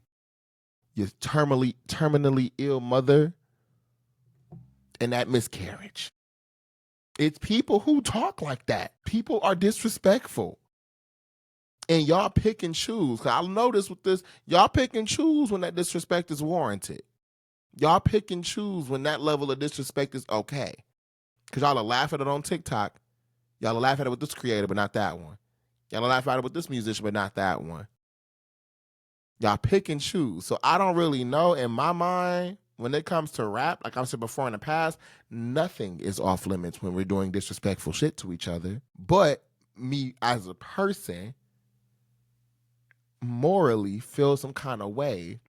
your terminally ill mother, and that miscarriage. It's people who talk like that. People are disrespectful. And y'all pick and choose. Cause I'll notice with this, y'all pick and choose when that disrespect is warranted. Y'all pick and choose when that level of disrespect is okay. Cause y'all will laugh at it on TikTok. Y'all will laugh at it with this creator, but not that one. Y'all will laugh at it with this musician, but not that one. Y'all pick and choose. So I don't really know. In my mind, when it comes to rap, like I've said before in the past, nothing is off limits when we're doing disrespectful shit to each other. But me as a person morally feel some kind of way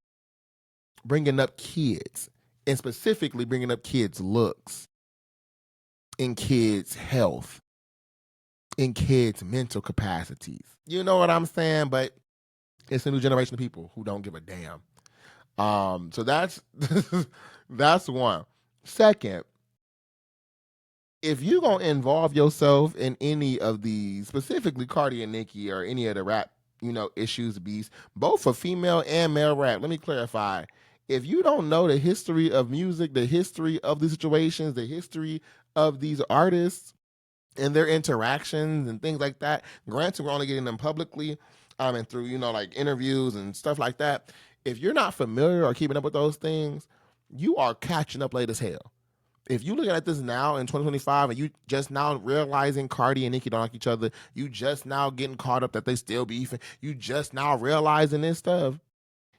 bringing up kids, and specifically bringing up kids' looks, in kids' health, in kids' mental capacities. You know what I'm saying? But it's a new generation of people who don't give a damn. So that's that's one. Second, if you're going to involve yourself in any of these, specifically Cardi and Nicki or any of the rap, issues, beefs, both for female and male rap, let me clarify. If you don't know the history of music, the history of the situations, the history of these artists and their interactions and things like that, granted, we're only getting them publicly and through, like interviews and stuff like that. If you're not familiar or keeping up with those things, you are catching up late as hell. If you look at this now in 2025 and you just now realizing Cardi and Nicki don't like each other, you just now getting caught up that they still beefing, you just now realizing this stuff,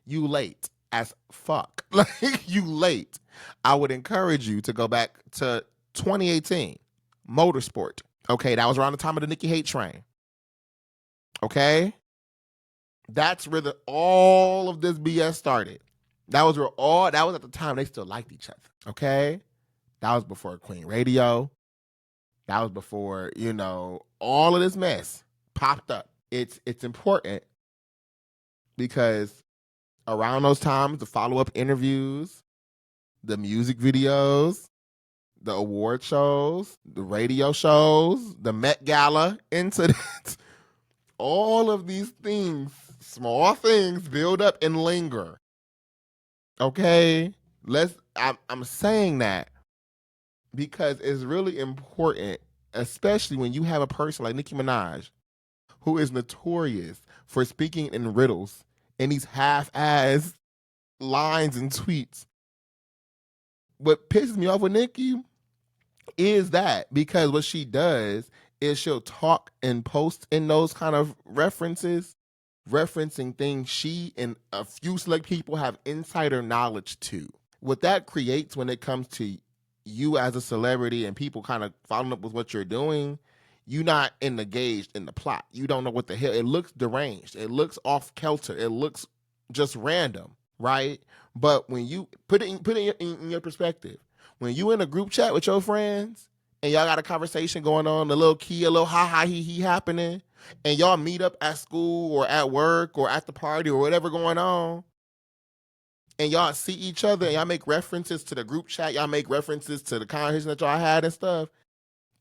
you late as fuck. Like, you late. I would encourage you to go back to 2018, Motorsport. Okay, that was around the time of the Nicki hate train. Okay? That's where all of this BS started. That was at the time they still liked each other. Okay? That was before Queen Radio. That was before, all of this mess popped up. It's important because around those times, the follow-up interviews, the music videos, the award shows, the radio shows, the Met Gala incidents, all of these things, small things, build up and linger. Okay? I'm saying that because it's really important, especially when you have a person like Nicki Minaj, who is notorious for speaking in riddles and these half-ass lines and tweets. What pisses me off with Nicki is that because what she does is she'll talk and post in those kind of references, referencing things she and a few select people have insider knowledge to. What that creates when it comes to you as a celebrity and people kind of following up with what you're doing, you're not engaged in the plot. You don't know what the hell. It looks deranged. It looks off kilter. It looks just random, right? But when you put it in your perspective, when you in a group chat with your friends and y'all got a conversation going on, a little ha he happening, and y'all meet up at school or at work or at the party or whatever going on, and y'all see each other and y'all make references to the group chat, y'all make references to the conversation that y'all had and stuff,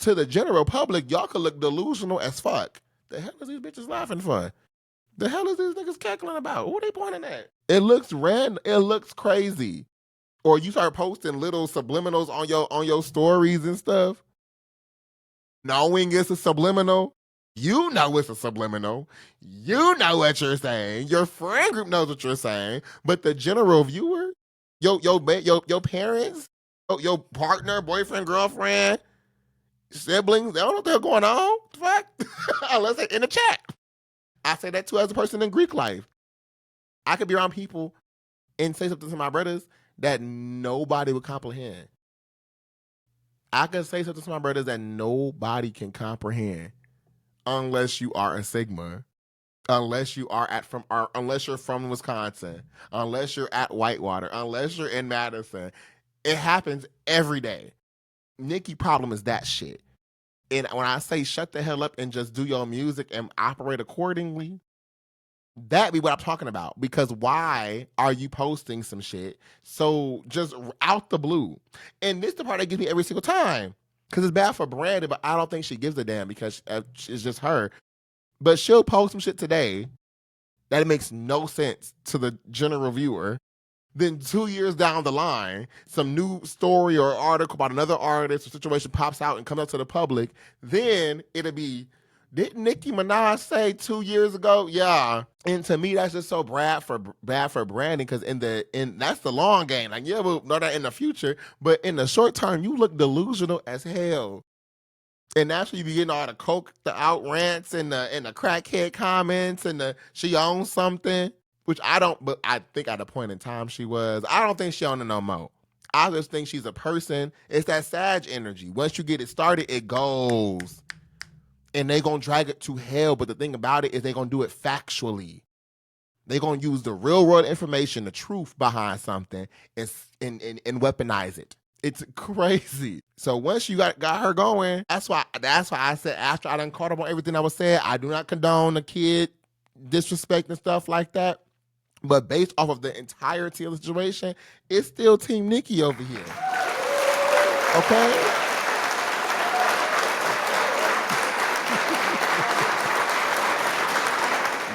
to the general public, y'all could look delusional as fuck. The hell is these bitches laughing for? The hell is these niggas cackling about? Who they pointing at? It looks random. It looks crazy. Or you start posting little subliminals on your stories and stuff, knowing it's a subliminal. You know it's a subliminal. You know what you're saying. Your friend group knows what you're saying. But the general viewer, your parents, your partner, boyfriend, girlfriend, siblings, they don't know what the hell going on. Fuck. Unless they're in the chat. I say that too as a person in Greek life. I could be around people and say something to my brothers that nobody would comprehend. I can say something to my brothers that nobody can comprehend unless you are a Sigma, unless unless you're from Wisconsin, unless you're at Whitewater, unless you're in Madison. It happens every day. Nicki problem is that shit. And when I say shut the hell up and just do your music and operate accordingly, that be what I'm talking about. Because why are you posting some shit so just out the blue? And this is the part that gets me every single time. Because it's bad for Brandon, but I don't think she gives a damn because it's just her. But she'll post some shit today that it makes no sense to the general viewer. Then 2 years down the line, some new story or article about another artist or situation pops out and comes out to the public. Then it'll be, didn't Nicki Minaj say 2 years ago? Yeah. And to me, that's just so bad for branding because that's the long game. Like, yeah, we'll know that in the future. But in the short term, you look delusional as hell. And that's when you be getting all the coke, the out rants and the crackhead comments and the she owns something. Which I don't, but I think at a point in time she was. I don't think she on it no more. I just think she's a person. It's that Sag energy. Once you get it started, it goes. And they going to drag it to hell. But the thing about it is they going to do it factually. They going to use the real world information, the truth behind something, and weaponize it. It's crazy. So once you got her going, that's why I said after I done caught up on everything that was said, I do not condone the kid disrespect and stuff like that. But based off of the entirety of the situation, it's still Team Nicki over here. Okay?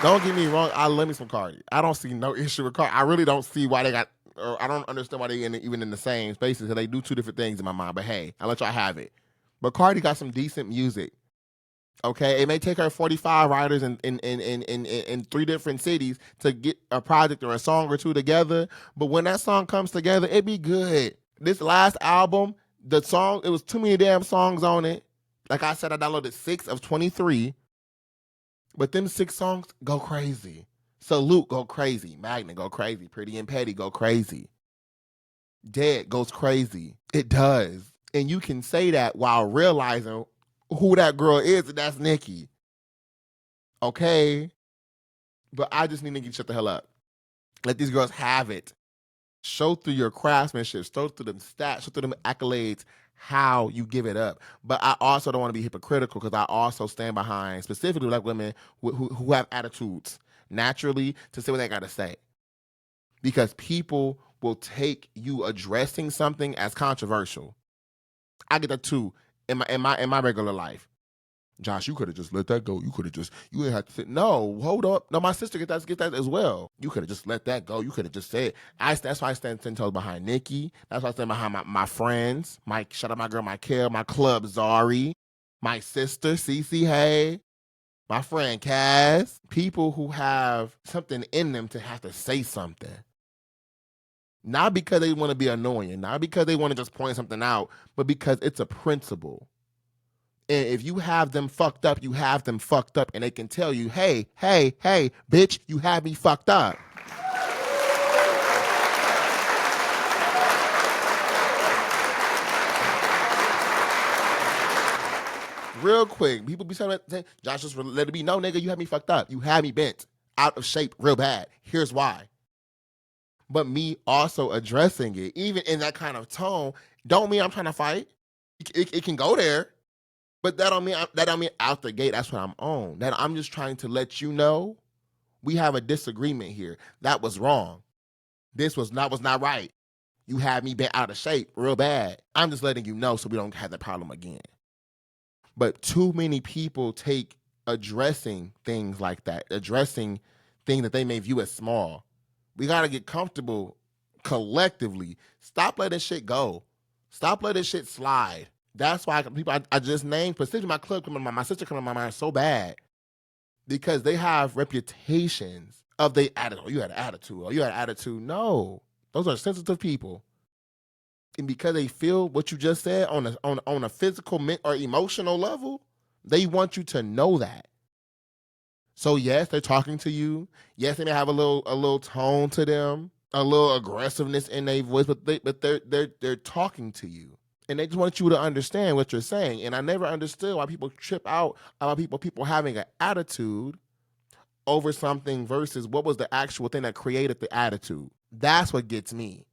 Don't get me wrong, I love me some Cardi. I don't see no issue with Cardi. I really don't see why they got, or I don't understand why they even in the same spaces, because they do two different things in my mind. But hey, I'll let y'all have it. But Cardi got some decent music. Okay, it may take her 45 writers in 3 different cities to get a project or a song or two together. But when that song comes together, it be good. This last album, the song, it was too many damn songs on it. Like I said, I downloaded 6 of 23. But them 6 songs go crazy. Salute go crazy. Magnet go crazy. Pretty and Petty go crazy. Dead goes crazy. It does. And you can say that while realizing who that girl is, and that's Nicki. Okay? But I just need Nicki to shut the hell up. Let these girls have it. Show through your craftsmanship, show through them stats, show through them accolades how you give it up. But I also don't want to be hypocritical because I also stand behind specifically black women who have attitudes naturally to say what they got to say. Because people will take you addressing something as controversial. I get that too in my regular life. Josh, you could have just let that go. You didn't have to say, no, hold up. No, my sister get that as well. You could have just let that go. You could have just said, that's why I stand 10 toes behind Nicki. That's why I stand behind my friends. Shout out my girl, Michael, my club, Zari, my sister, Cece Hay, my friend, Cass. People who have something in them to have to say something. Not because they want to be annoying, not because they want to just point something out, but because it's a principle. And if you have them fucked up, you have them fucked up, and they can tell you, hey, bitch, you have me fucked up. Real quick, people be saying, Josh, just let it be, no, nigga, you have me fucked up. You have me bent, out of shape, real bad. Here's why. But me also addressing it, even in that kind of tone, don't mean I'm trying to fight. It can go there. But that don't mean out the gate, that's what I'm on. That I'm just trying to let you know we have a disagreement here. That was wrong. This was not right. You had me bent out of shape real bad. I'm just letting you know so we don't have that problem again. But too many people take addressing things like that, addressing things that they may view as small. We got to get comfortable collectively. Stop letting shit go. Stop letting shit slide. That's why people I just named, specifically my club, my sister coming to my mind so bad. Because they have reputations of they attitude. Oh, you had an attitude. Oh, you had an attitude. No. Those are sensitive people. And because they feel what you just said on a physical or emotional level, they want you to know that. So yes, they're talking to you. Yes, they may have a little tone to them, a little aggressiveness in their voice, but they're talking to you. And they just want you to understand what you're saying. And I never understood why people trip out about people having an attitude over something versus what was the actual thing that created the attitude. That's what gets me.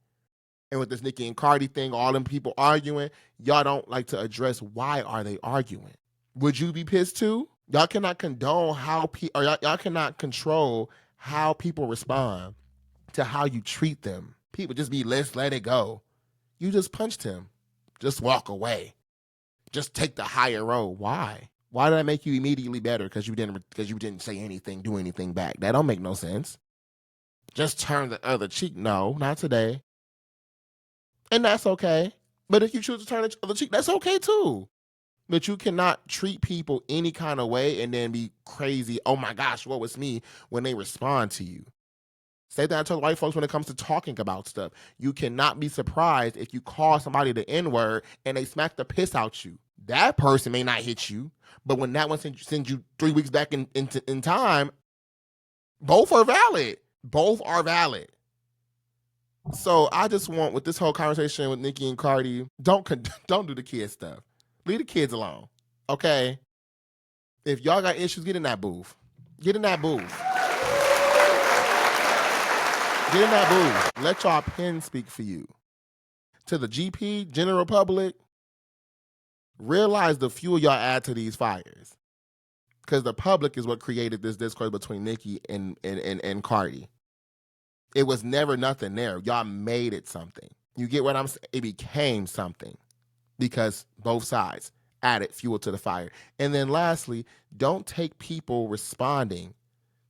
And with this Nicki and Cardi thing, all them people arguing, y'all don't like to address why are they arguing. Would you be pissed too? Y'all cannot condone y'all cannot control how people respond to how you treat them. People just be, let's let it go. You just punched him. Just walk away. Just take the higher road. Why? Why did that make you immediately better? Because you didn't say anything, do anything back. That don't make no sense. Just turn the other cheek. No, not today. And that's okay. But if you choose to turn the other cheek, that's okay too. But you cannot treat people any kind of way and then be crazy, oh my gosh, what was me, when they respond to you. Say that I tell white folks when it comes to talking about stuff. You cannot be surprised if you call somebody the N-word and they smack the piss out you. That person may not hit you, but when that one sends you 3 weeks back in time, both are valid. Both are valid. So I just want, with this whole conversation with Nicki and Cardi, don't do the kid stuff. Leave the kids alone, okay? If y'all got issues, get in that booth. Get in that booth. Get in that booth. Let y'all pen speak for you. To the GP, general public, realize the fuel y'all add to these fires. Because the public is what created this discourse between Nicki and Cardi. It was never nothing there. Y'all made it something. You get what I'm saying? It became something. Because both sides added fuel to the fire. And then lastly, don't take people responding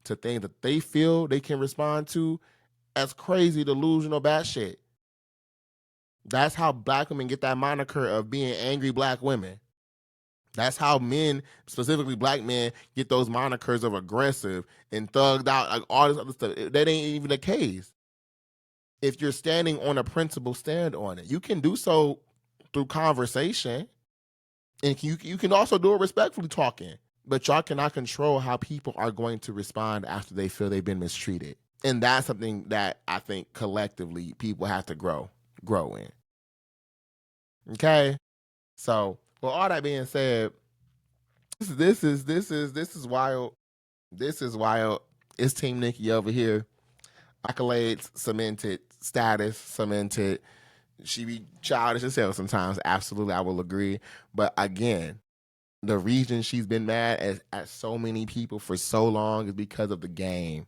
to things that they feel they can respond to as crazy, delusional, bad shit. That's how black women get that moniker of being angry black women. That's how men, specifically black men, get those monikers of aggressive and thugged out, like all this other stuff. That ain't even the case. If you're standing on a principle, stand on it. You can do so through conversation, and you can also do it respectfully talking. But y'all cannot control how people are going to respond after they feel they've been mistreated. And that's something that I think collectively people have to grow in. Okay? So, with all that being said, this is wild. This is wild. It's Team Nicki over here. Accolades cemented, status cemented. She be childish as hell sometimes. Absolutely, I will agree. But again, the reason she's been mad at so many people for so long is because of the game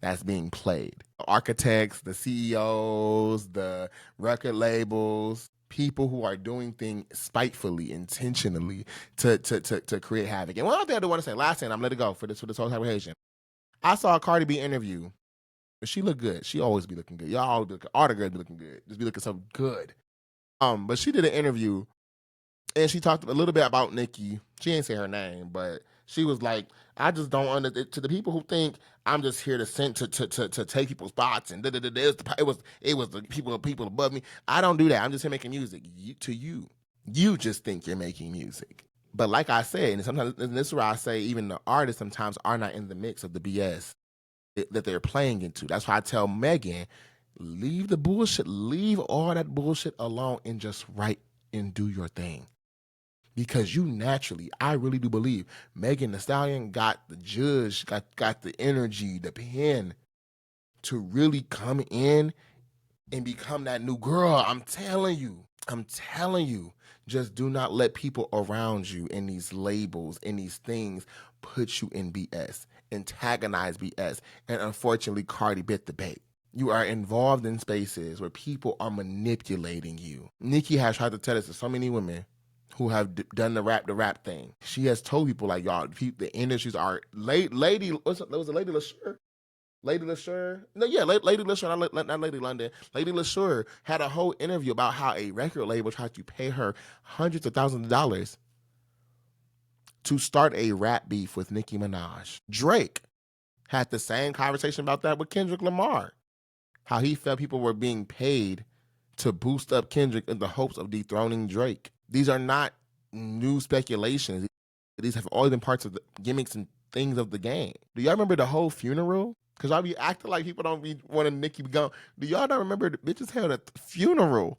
that's being played. Architects, the CEOs, the record labels, people who are doing things spitefully, intentionally to create havoc. And one other thing I do want to say, last thing, I'm let it go for this whole conversation. I saw a Cardi B interview. She looked good. She always be looking good. Y'all always be looking, all the girls be looking good. Just be looking so good. But she did an interview and she talked a little bit about Nicki. She didn't say her name, but she was like, I just don't understand. To the people who think I'm just here to take people's spots and it was the people above me. I don't do that. I'm just here making music. You just think you're making music. But like I said, and sometimes and this is where I say even the artists sometimes are not in the mix of the BS that they're playing into. That's why I tell Megan, leave the bullshit, leave all that bullshit alone and just write and do your thing. Because you naturally, I really do believe, Megan Thee Stallion got the judge, got the energy, the pen to really come in and become that new girl. I'm telling you, just do not let people around you in these labels, in these things, put you in BS, antagonize BS. And unfortunately, Cardi bit the bait. You are involved in spaces where people are manipulating you. Nicki has tried to tell this to so many women who have done the rap thing. She has told people like, y'all, the industries are Lady LaSure? Lady LaSure? No, yeah, Lady LaSure, not Lady London. Lady LaSure had a whole interview about how a record label tried to pay her hundreds of thousands of dollars to start a rap beef with Nicki Minaj. Drake had the same conversation about that with Kendrick Lamar. How he felt people were being paid to boost up Kendrick in the hopes of dethroning Drake. These are not new speculations. These have always been parts of the gimmicks and things of the game. Do y'all remember the whole funeral? Because y'all be acting like people don't be wanting Nicki to go. Do y'all not remember the bitches held a funeral?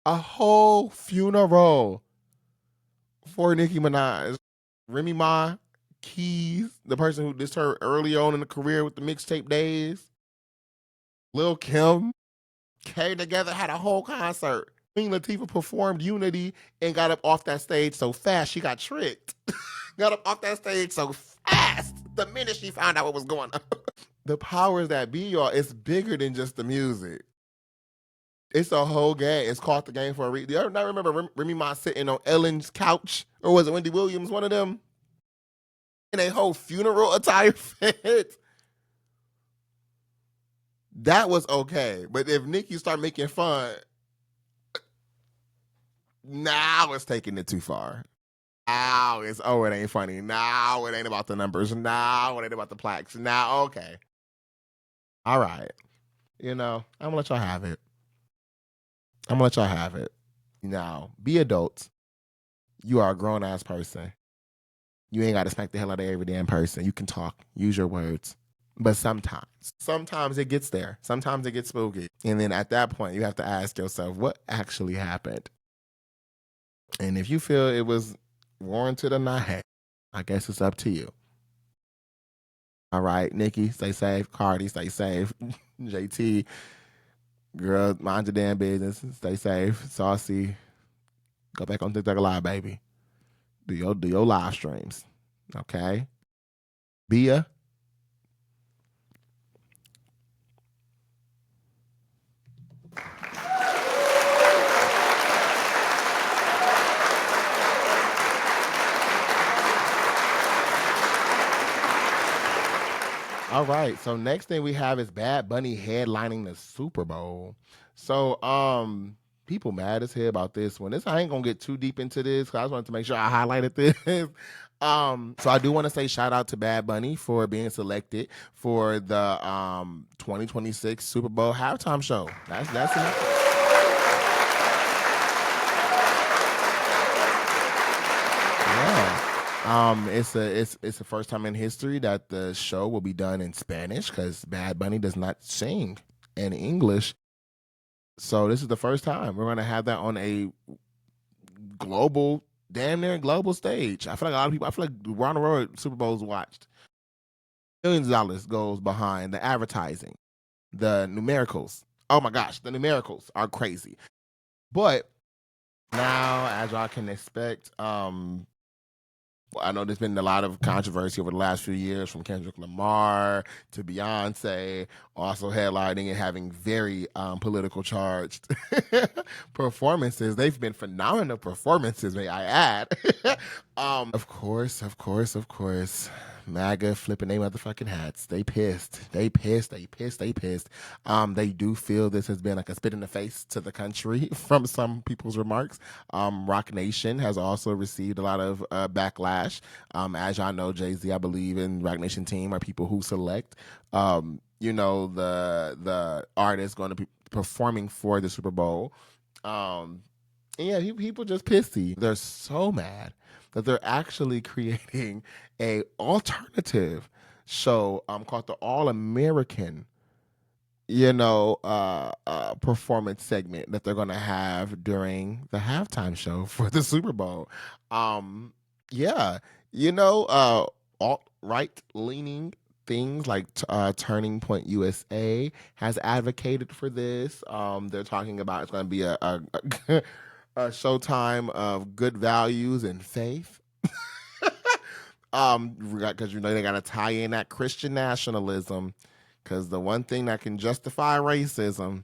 A whole funeral for Nicki Minaj. Remy Ma, Keys, the person who dissed her early on in the career with the mixtape days. Lil' Kim came together, had a whole concert. Queen Latifah performed Unity and got up off that stage so fast she got tricked. Got up off that stage so fast the minute she found out what was going on. The powers that be, y'all, it's bigger than just the music. It's a whole game. It's called the game for a reason. Do you ever not remember Remy Ma sitting on Ellen's couch? Or was it Wendy Williams, one of them? In a whole funeral attire fit. That was okay. But if Nicki start making fun, now it's taking it too far. Now it's, oh, it ain't funny. Now it ain't about the numbers. Now it ain't about the plaques. Now, okay. All right. I'm going to let y'all have it. Now, be adults. You are a grown-ass person. You ain't got to smack the hell out of every damn person. You can talk. Use your words. But sometimes it gets there. Sometimes it gets spooky. And then at that point, you have to ask yourself, what actually happened? And if you feel it was warranted or not, I guess it's up to you. All right, Nicki, stay safe. Cardi, stay safe. JT, girl, mind your damn business. Stay safe. Saucy, go back on TikTok Live, baby. Do your live streams, okay? Bia. All right, so next thing we have is Bad Bunny headlining the Super Bowl. So, people mad as hell about this one. I ain't gonna get too deep into this because I just wanted to make sure I highlighted this. So I do want to say shout out to Bad Bunny for being selected for the 2026 Super Bowl halftime show. That's enough. It's the first time in history that the show will be done in Spanish because Bad Bunny does not sing in English. So this is the first time we're going to have that on a damn near global stage. I feel like around the world Super Bowls watched. Millions of dollars goes behind the advertising, the numericals Oh my gosh, the numericals are crazy. But now, as y'all can expect, I know there's been a lot of controversy over the last few years, from Kendrick Lamar to Beyonce, also headlining and having very political charged performances. They've been phenomenal performances, may I add. Of course, MAGA flipping their motherfucking hats. They pissed. They do feel this has been like a spit in the face to the country from some people's remarks. Rock Nation has also received a lot of backlash. As y'all know, Jay-Z, I believe, and Rock Nation team are people who select, the artists going to be performing for the Super Bowl. And yeah, people just pissy. They're so mad that they're actually creating a alternative show called the All American, performance segment that they're going to have during the halftime show for the Super Bowl. Yeah, alt-right leaning things like Turning Point USA has advocated for this. They're talking about it's going to be a a showtime of good values and faith. Because they got to tie in that Christian nationalism, because the one thing that can justify racism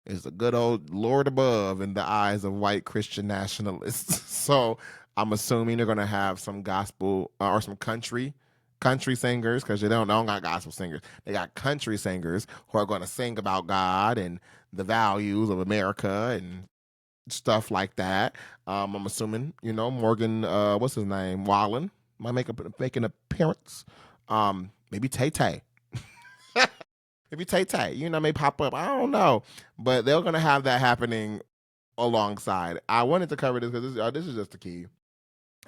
is the good old Lord above in the eyes of white Christian nationalists. So I'm assuming they're going to have some gospel or some country singers, because they don't got gospel singers. They got country singers who are going to sing about God and the values of America and stuff like that. I'm assuming, Morgan, what's his name? Wallen might make an appearance. Maybe Tay Tay. Maybe Tay Tay, may pop up. I don't know. But they're going to have that happening alongside. I wanted to cover this because this is just the key.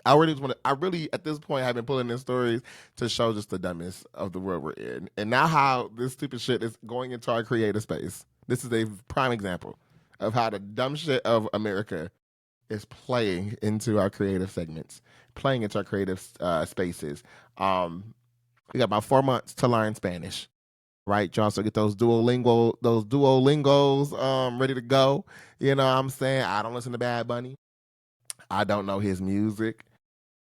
I really, at this point, have been pulling in stories to show just the dumbest of the world we're in. And now how this stupid shit is going into our creative space. This is a prime example of how the dumb shit of America is playing into our creative segments, playing into our creative spaces. We got about 4 months to learn Spanish, right, y'all? So get those Duolingos ready to go. You know what I'm saying? I don't listen to Bad Bunny. I don't know his music,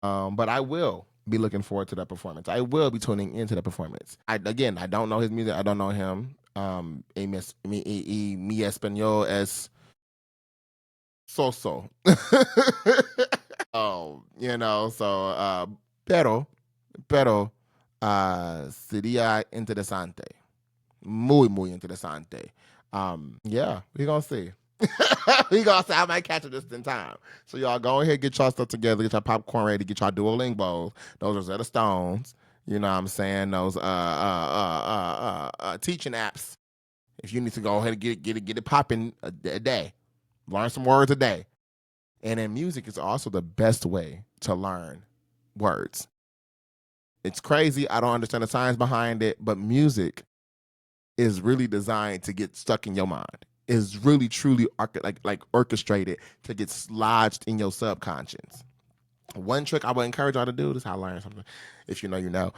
but I will be looking forward to that performance. I will be tuning into the performance. I don't know his music. I don't know him. Mi español es so. Pero sería interesante. Muy interesante. Yeah, we're gonna see. We gonna say I might catch it just in time. So y'all go ahead, get y'all stuff together, get y'all popcorn ready, get y'all Duolingos, those Rosetta Stones. You know what I'm saying? Those teaching apps. If you need to go ahead and get it popping a day, learn some words a day. And then music is also the best way to learn words. It's crazy. I don't understand the science behind it, but music is really designed to get stuck in your mind. Is really truly orchestrated to get lodged in your subconscious. One trick I would encourage y'all to do, this is how I learn something. If you know, you know.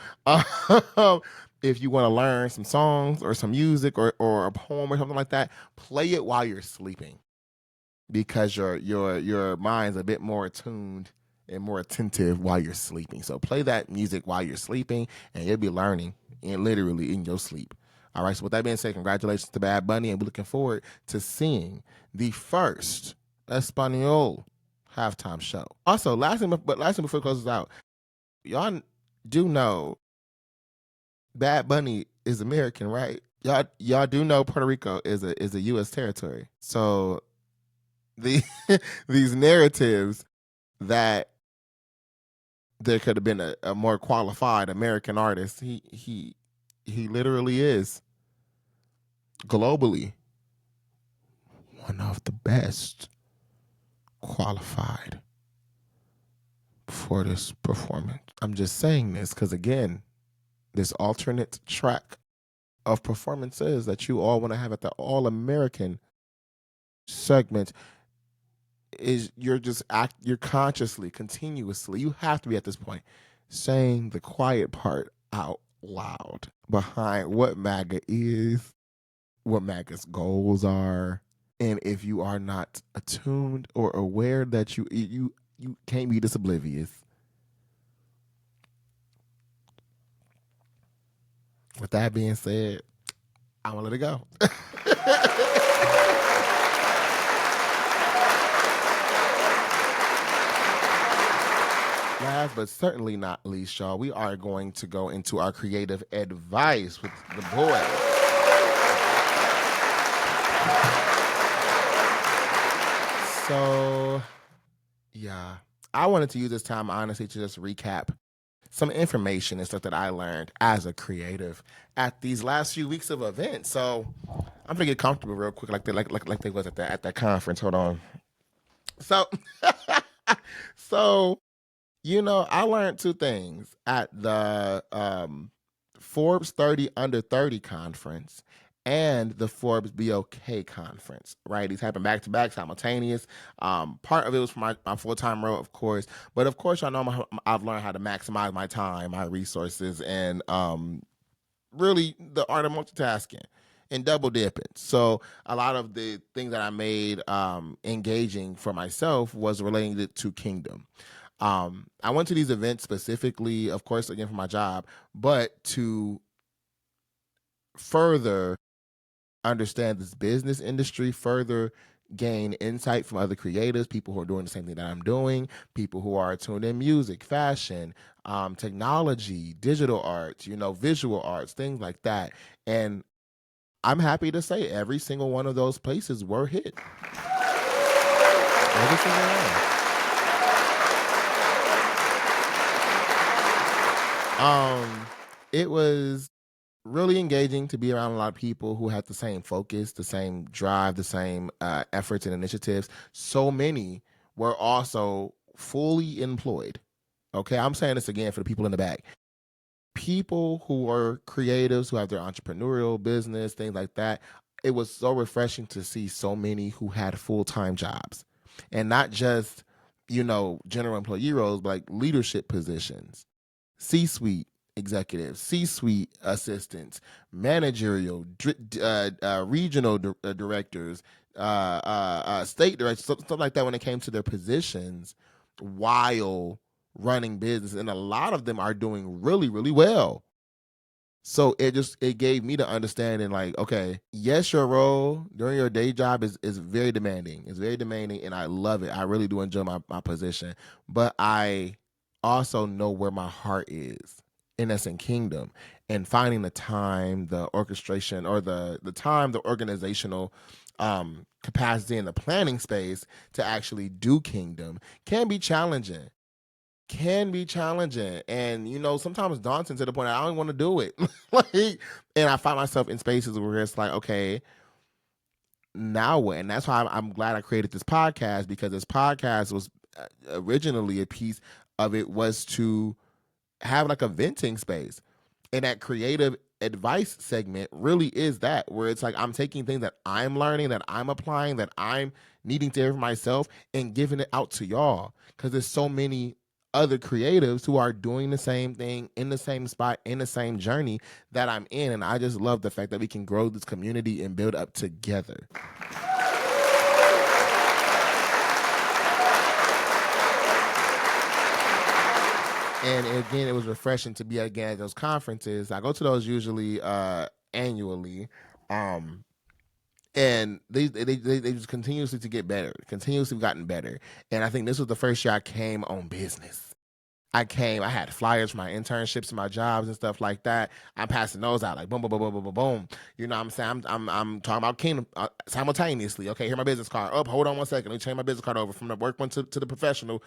If you want to learn some songs or some music or a poem or something like that, play it while you're sleeping, because your mind's a bit more attuned and more attentive while you're sleeping. So play that music while you're sleeping, and you'll be learning and literally in your sleep. All right, so with that being said, congratulations to Bad Bunny, and we're looking forward to seeing the first Espanol halftime show. Also, last thing before it closes out, y'all do know Bad Bunny is American, right? Y'all do know Puerto Rico is a U.S. territory. So these narratives that there could have been a more qualified American artist, he literally is globally one of the best qualified for this performance. I'm just saying this because, again, this alternate track of performances that you all want to have at the All-American segment is you're consciously, continuously, you have to be at this point saying the quiet part out loud behind what MAGA is what MAGA's goals are. And if you are not attuned or aware that you can't be this oblivious. With that being said, I'm gonna let it go. Last but certainly not least, y'all, we are going to go into our creative advice with the boys. So, yeah, I wanted to use this time, honestly, to just recap some information and stuff that I learned as a creative at these last few weeks of events. So, I'm gonna get comfortable real quick, like they was at that conference. Hold on. So, so I learned two things at the Forbes 30 Under 30 conference and the Forbes BOK conference, right? These happened back to back, simultaneous. Part of it was for my full-time role, of course. But of course, y'all know I've learned how to maximize my time, my resources, and really the art of multitasking and double dipping. So a lot of the things that I made engaging for myself was related to Kvngdom. I went to these events specifically, of course, again, for my job, but to further understand this business industry, further gain insight from other creators, people who are doing the same thing that I'm doing, people who are tuned in music, fashion, technology, digital arts, visual arts, things like that. And I'm happy to say every single one of those places were hit. Every single one. It was really engaging to be around a lot of people who had the same focus, the same drive, the same efforts and initiatives. So many were also fully employed. Okay, I'm saying this again for the people in the back. People who are creatives, who have their entrepreneurial business, things like that. It was so refreshing to see so many who had full-time jobs and not just, general employee roles, but like leadership positions, C-suite executives, C-suite assistants, managerial, regional directors, state directors, stuff like that when it came to their positions while running business. And a lot of them are doing really, really well. So it gave me the understanding, like, okay, yes, your role during your day job is very demanding. It's very demanding, and I love it. I really do enjoy my position. But I also know where my heart is, and that's in Kvngdom. And finding the time, the orchestration, or the time, the organizational capacity and the planning space to actually do Kvngdom can be challenging. And sometimes daunting to the point I don't want to do it. And I find myself in spaces where it's like, okay, now what? And that's why I'm glad I created this podcast, because this podcast was originally, a piece of it was to have like a venting space. And that creative advice segment really is that, where it's like I'm taking things that I'm learning, that I'm applying, that I'm needing to hear for myself, and giving it out to y'all, because there's so many other creatives who are doing the same thing in the same spot, in the same journey that I'm in. And I just love the fact that we can grow this community and build up together. And again, it was refreshing to be again at those conferences. I go to those usually annually. And they just continuously to get better, continuously gotten better. And I think this was the first year I came on business. I had flyers for my internships and my jobs and stuff like that. I'm passing those out like boom, boom, boom, boom, boom, boom, boom. You know what I'm saying? I'm talking about Kvngdom simultaneously. Okay, here's my business card. Oh, hold on one second. Let me change my business card over from the work one to the professional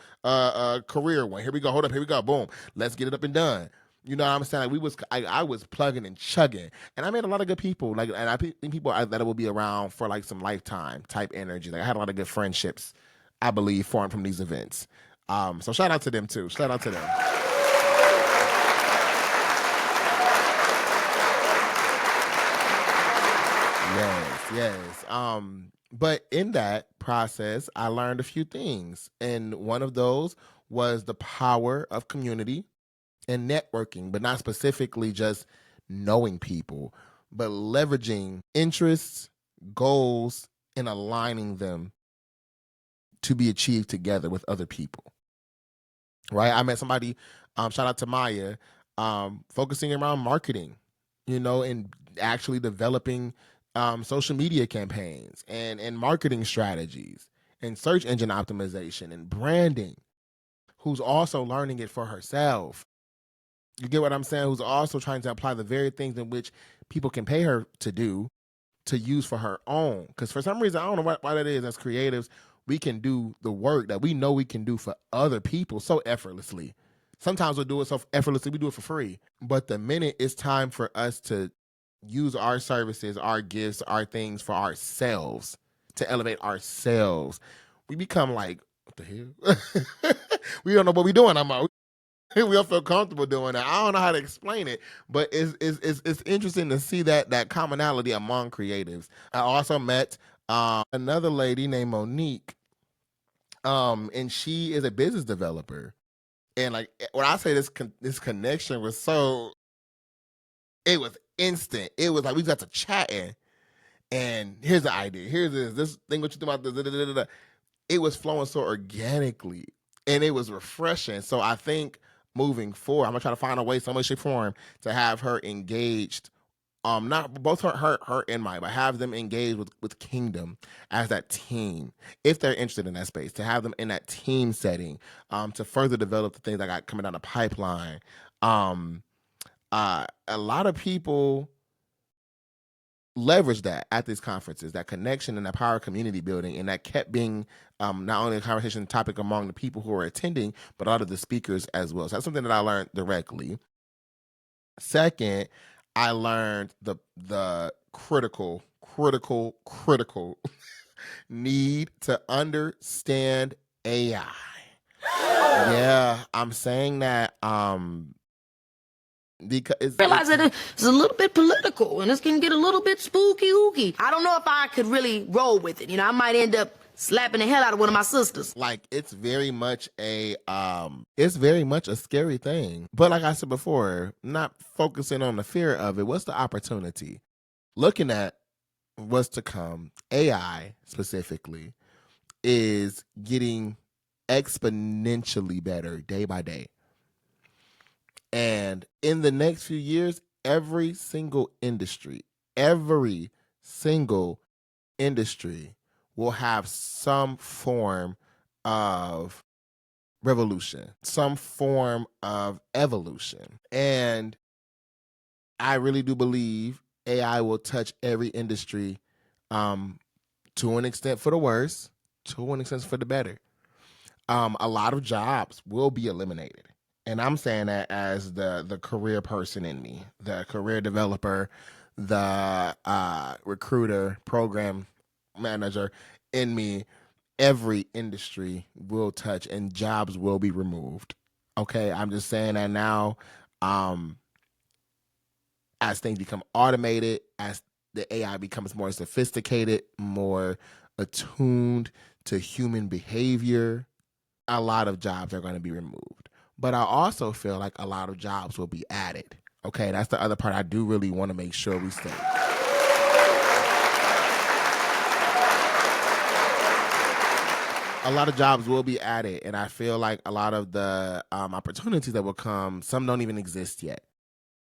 career one. Here we go. Hold up. Here we go. Boom. Let's get it up and done. You know what I'm saying? Like I was plugging and chugging, and I made a lot of good people. Like, and I think people that will be around for like some lifetime type energy. Like I had a lot of good friendships, I believe, formed from these events. So shout out to them too. Shout out to them. Yes. But in that process, I learned a few things, and one of those was the power of community and networking, but not specifically just knowing people, but leveraging interests, goals, and aligning them to be achieved together with other people. Right? I met somebody, shout out to Maya, focusing around marketing, and actually developing social media campaigns and marketing strategies and search engine optimization and branding, who's also learning it for herself. You get what I'm saying? Who's also trying to apply the very things in which people can pay her to do, to use for her own. Because for some reason, I don't know why that is, as creatives, we can do the work that we know we can do for other people so effortlessly. Sometimes we'll do it so effortlessly, we do it for free. But the minute it's time for us to use our services, our gifts, our things for ourselves, to elevate ourselves, we become like, what the hell? We don't know what we're doing. We don't feel comfortable doing that. I don't know how to explain it, but it's interesting to see that commonality among creatives. I also met another lady named Monique, and she is a business developer. And like when I say this connection was it was instant. It was like we got to chatting, and here's the idea. Here's this thing. What you think about this? It was flowing so organically, and it was refreshing. So I think moving forward, I'm gonna try to find a way, some way, shape, form, to have her engaged. Not both her and Mike, but have them engaged with Kvngdom as that team, if they're interested in that space, to have them in that team setting, to further develop the things I got coming down the pipeline. A lot of people leverage that at these conferences, that connection and that power of community building, and that kept being not only a conversation topic among the people who are attending, but a lot of the speakers as well. So that's something that I learned directly. Second, I learned the critical need to understand AI. Yeah, I'm saying that because realize that it's a little bit political and this can get a little bit spooky ooky. I don't know if I could really roll with it. I might end up slapping the hell out of one of my sisters. Like it's very much a scary thing. But like I said before, not focusing on the fear of it, what's the opportunity? Looking at what's to come, AI specifically is getting exponentially better day by day. And in the next few years, every single industry will have some form of revolution, some form of evolution. And I really do believe AI will touch every industry to an extent for the worse, to an extent for the better. A lot of jobs will be eliminated. And I'm saying that as the career person in me, the career developer, the recruiter, program manager in me. Every industry will touch and jobs will be removed. Okay, I'm just saying that now. As things become automated, as the AI becomes more sophisticated, more attuned to human behavior, a lot of jobs are going to be removed. But I also feel like a lot of jobs will be added. Okay, that's the other part I do really want to make sure we stay. A lot of jobs will be added, and I feel like a lot of the opportunities that will come, some don't even exist yet.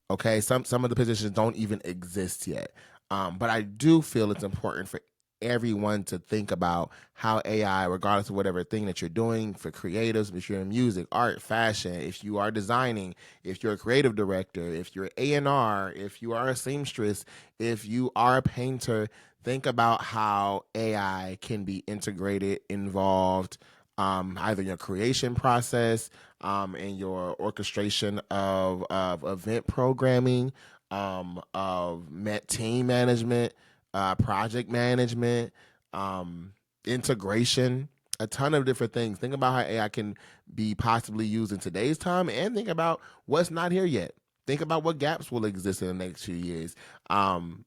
Okay, some of the positions don't even exist yet. But I do feel it's important for everyone to think about how AI, regardless of whatever thing that you're doing, for creatives, if you're in music, art, fashion, if you are designing, if you're a creative director, if you're A&R, if you are a seamstress, if you are a painter, think about how AI can be integrated, involved, either in your creation process, in your orchestration of event programming, of team management, project management, integration, a ton of different things. Think about how AI can be possibly used in today's time, and think about what's not here yet. Think about what gaps will exist in the next few years.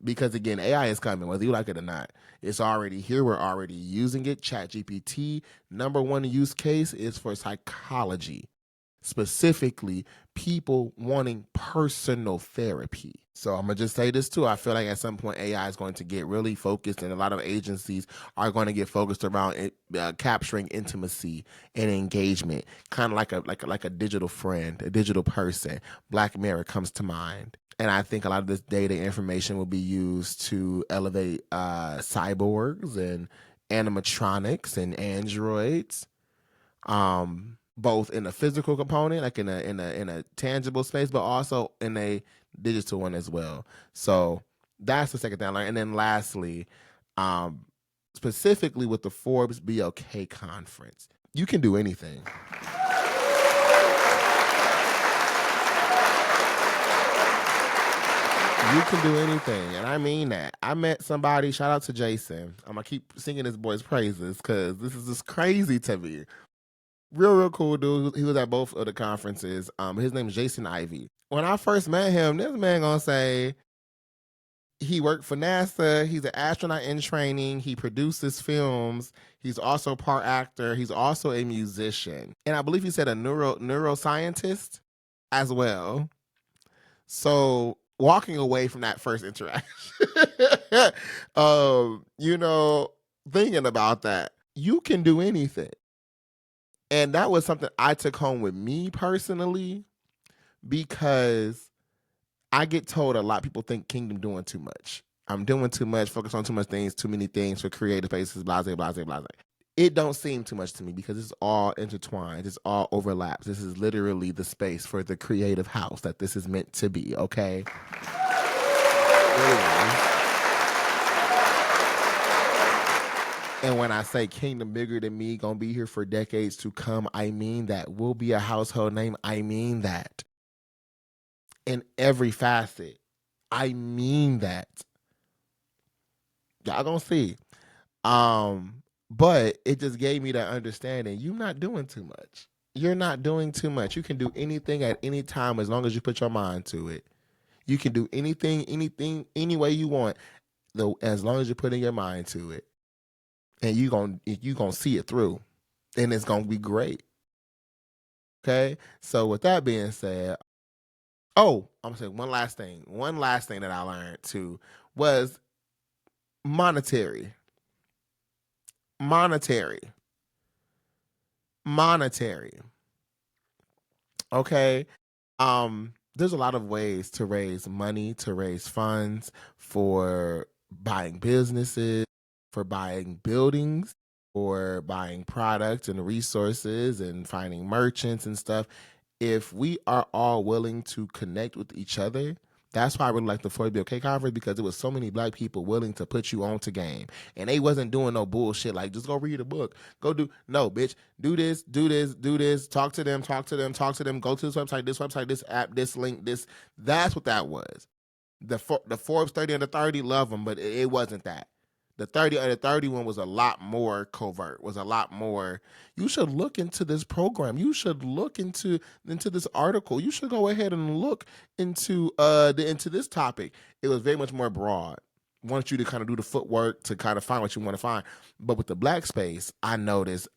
Because again, AI is coming, whether you like it or not. It's already here. We're already using it. ChatGPT, number one use case is for psychology. Specifically, people wanting personal therapy. So I'm going to just say this too. I feel like at some point AI is going to get really focused, and a lot of agencies are going to get focused around capturing intimacy and engagement, kind of like a digital friend, a digital person. Black Mirror comes to mind. And I think a lot of this data information will be used to elevate cyborgs and animatronics and androids, both in a physical component, like in a tangible space, but also in a digital one as well. So that's the second thing I learned. And then lastly, specifically with the Forbes Be Okay conference, you can do anything. You can do anything, and I mean that. I met somebody, shout out to Jason. I'm going to keep singing this boy's praises because this is just crazy to me. Real cool dude. He was at both of the conferences. His name is Jason Ivey. When I first met him, this man going to say he worked for NASA. He's an astronaut in training. He produces films. He's also part actor. He's also a musician. And I believe he said a neuroscientist as well. So walking away from that first interaction, thinking about that, you can do anything. And that was something I took home with me personally, because I get told a lot, people think Kvngdom doing too much. I'm doing too much, focus on too much things, too many things for creative spaces, blase, blase, blase. It don't seem too much to me because it's all intertwined. It's all overlaps. This is literally the space for the creative house that this is meant to be, okay? And when I say Kvngdom bigger than me, gonna be here for decades to come, I mean that. We'll be a household name. I mean that. In every facet. I mean that. Y'all gonna see. But it just gave me that understanding. You're not doing too much. You're not doing too much. You can do anything at any time as long as you put your mind to it. You can do anything, any way you want, though, as long as you're putting your mind to it. And you gonna see it through. And it's gonna be great. Okay? So with that being said, I'm gonna say one last thing. One last thing that I learned too was monetary. Okay. There's a lot of ways to raise money, to raise funds for buying businesses, for buying buildings, for buying products and resources and finding merchants and stuff. If we are all willing to connect with each other, that's why I really like the Forbes Be Okay conference, because there was so many black people willing to put you on to game. And they wasn't doing no bullshit like, just go read a book. No, bitch, do this, talk to them, go to this website, this app, this link, this. That's what that was. The Forbes 30 under 30, love them, but it wasn't that. The 30 under 31 was a lot more covert, was a lot more, you should look into this program. You should look into this article. You should go ahead and look into this topic. It was very much more broad. Wants you to kind of do the footwork to kind of find what you want to find. But with the black space, I noticed,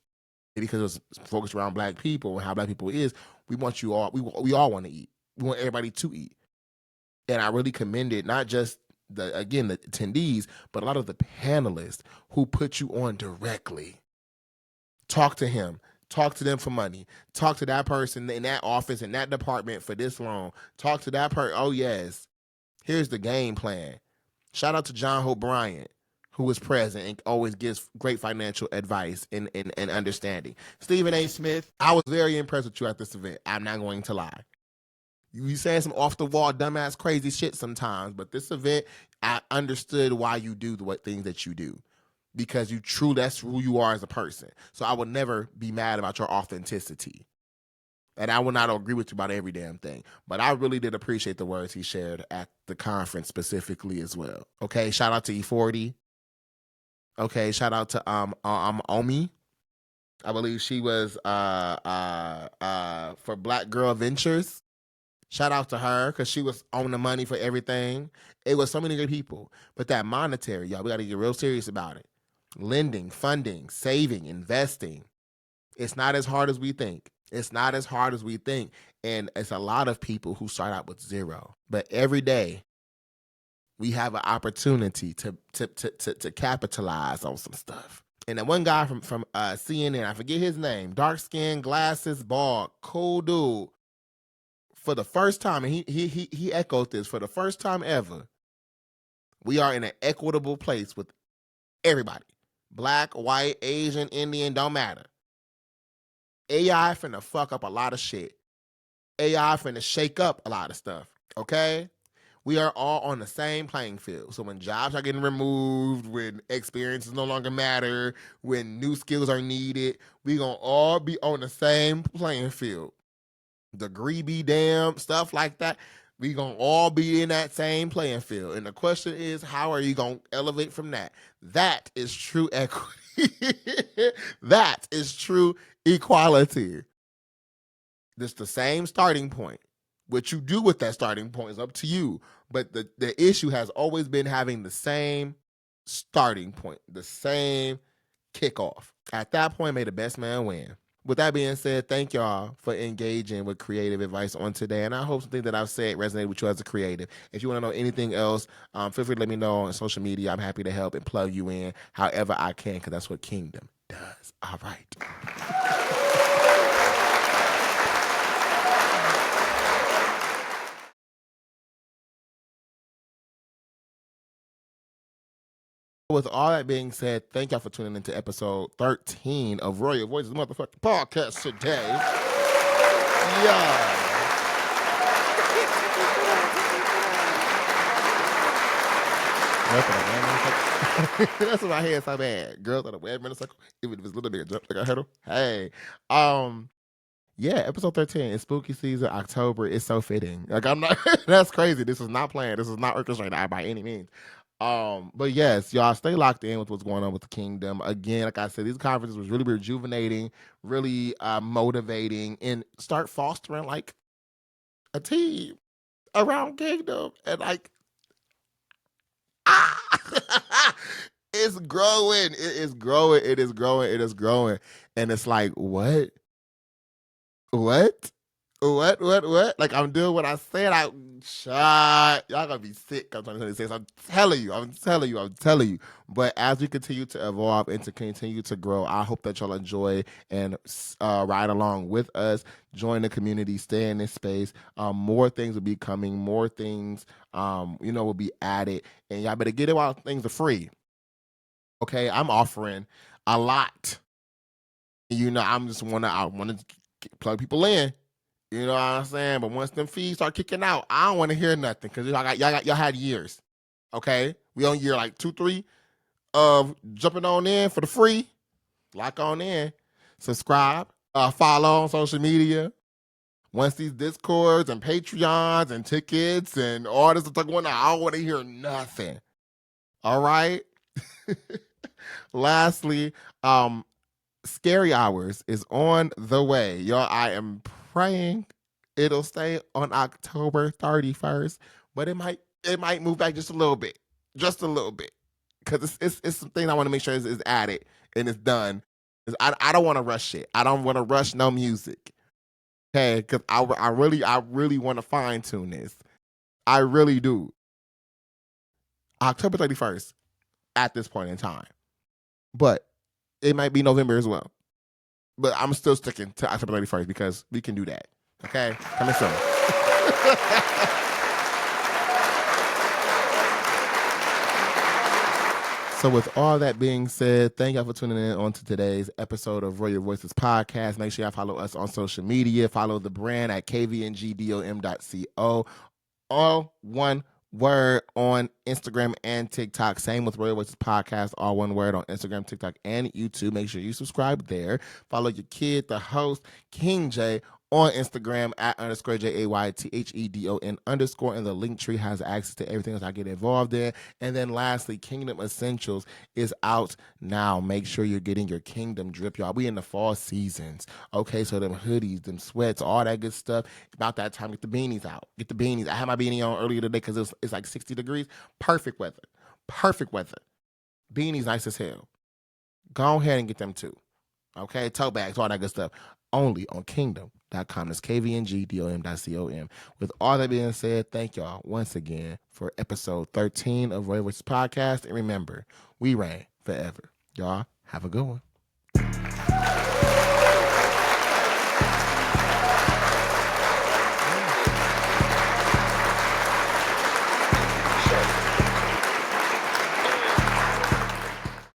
because it was focused around black people and how black people is, we want you all, we all want to eat. We want everybody to eat. And I really commended not just the attendees, but a lot of the panelists who put you on directly. Talk to him. Talk to them for money. Talk to that person in that office, in that department for this long. Talk to that person. Oh, yes. Here's the game plan. Shout out to John Hope Bryant, who was present and always gives great financial advice and understanding. Stephen A. Smith, I was very impressed with you at this event. I'm not going to lie. You saying some off-the-wall, dumbass, crazy shit sometimes, but this event, I understood why you do the things that you do, because that's who you are as a person. So I would never be mad about your authenticity. And I will not agree with you about every damn thing. But I really did appreciate the words he shared at the conference specifically as well. Okay, shout out to E40. Okay, shout out to Omi. I believe she was for Black Girl Ventures. Shout out to her, because she was on the money for everything. It was so many good people. But that monetary, y'all, we got to get real serious about it. Lending, funding, saving, investing. It's not as hard as we think. It's not as hard as we think. And it's a lot of people who start out with zero. But every day, we have an opportunity to capitalize on some stuff. And then one guy from CNN, I forget his name, dark skin, glasses, bald, cool dude. For the first time, and he echoed this, for the first time ever, we are in an equitable place with everybody. Black, white, Asian, Indian, don't matter. AI finna fuck up a lot of shit. AI finna shake up a lot of stuff, okay? We are all on the same playing field. So when jobs are getting removed, when experiences no longer matter, when new skills are needed, we gonna all be on the same playing field. Degree be damn, stuff like that. We gonna all be in that same playing field. And the question is, how are you gonna elevate from that? That is true equity. That is true equality. It's the same starting point. What you do with that starting point is up to you. But the issue has always been having the same starting point, the same kickoff. At that point, may the best man win. With that being said, thank y'all for engaging with creative advice on today. And I hope something that I've said resonated with you as a creative. If you want to know anything else, feel free to let me know on social media. I'm happy to help and plug you in however I can, because that's what Kvngdom does. All right. With all that being said, thank y'all for tuning into episode 13 of Royal Voices motherfucking podcast today. Yeah. That's what my head so bad. Girls on a web motorcycle. Even if it's a little bit jump like I heard them. Hey. Yeah, episode 13 is spooky season, October. It's so fitting. Like, I'm not, that's crazy. This is not planned. This is not orchestrated by any means. But yes, y'all stay locked in with what's going on with the Kvngdom. Again, like I said, these conferences was really rejuvenating, really motivating, and start fostering like a team around Kvngdom. And like, it's growing. It is growing. It is growing. It is growing. And it's like, what? What? What? Like, I'm doing what I said. Shut. Y'all gonna be sick. I'm trying to say. I'm telling you. But as we continue to evolve and to continue to grow, I hope that y'all enjoy and ride along with us. Join the community. Stay in this space. More things will be coming. More things, will be added. And y'all better get it while things are free. Okay, I'm offering a lot. I want to plug people in. You know what I'm saying? But once them fees start kicking out, I don't want to hear nothing, because y'all had years. Okay? We on year like 2, 3 of jumping on in for the free. Lock on in. Subscribe. Follow on social media. Once these Discords and Patreons and tickets and all this stuff going on, I don't want to hear nothing. All right? Lastly, Scary Hours is on the way. Y'all, I am praying it'll stay on October 31st, but it might move back just a little bit, because it's something I want to make sure is added and it's done. I don't want to rush it. I don't want to rush no music, okay? Because I really want to fine tune this. I really do. October 31st at this point in time, but it might be November as well. But I'm still sticking to October 31st because we can do that. Okay? Coming soon. So with all that being said, thank y'all for tuning in on to today's episode of Royal Voices Podcast. Make sure y'all follow us on social media. Follow the brand at KVNGDOM.co. All one word on Instagram and TikTok. Same with Royal Voices Podcast, all one word on Instagram, TikTok, and YouTube. Make sure you subscribe there. Follow your kid, the host, KVNGJAY, on Instagram at _JAYTHEDON_ and the link tree has access to everything else I get involved in. And then lastly, Kvngdom Essentials is out now. Make sure you're getting your Kvngdom drip, y'all. We in the fall seasons. Okay, so them hoodies, them sweats, all that good stuff. About that time, get the beanies out. Get the beanies. I had my beanie on earlier today because it's like 60 degrees. Perfect weather. Beanies nice as hell. Go ahead and get them too. Okay, tote bags, all that good stuff. only on Kvngdom.com. That's KVNGDOM.com. With all that being said, thank y'all once again for episode 13 of Roy Voices Podcast. And remember, we reign forever. Y'all have a good one.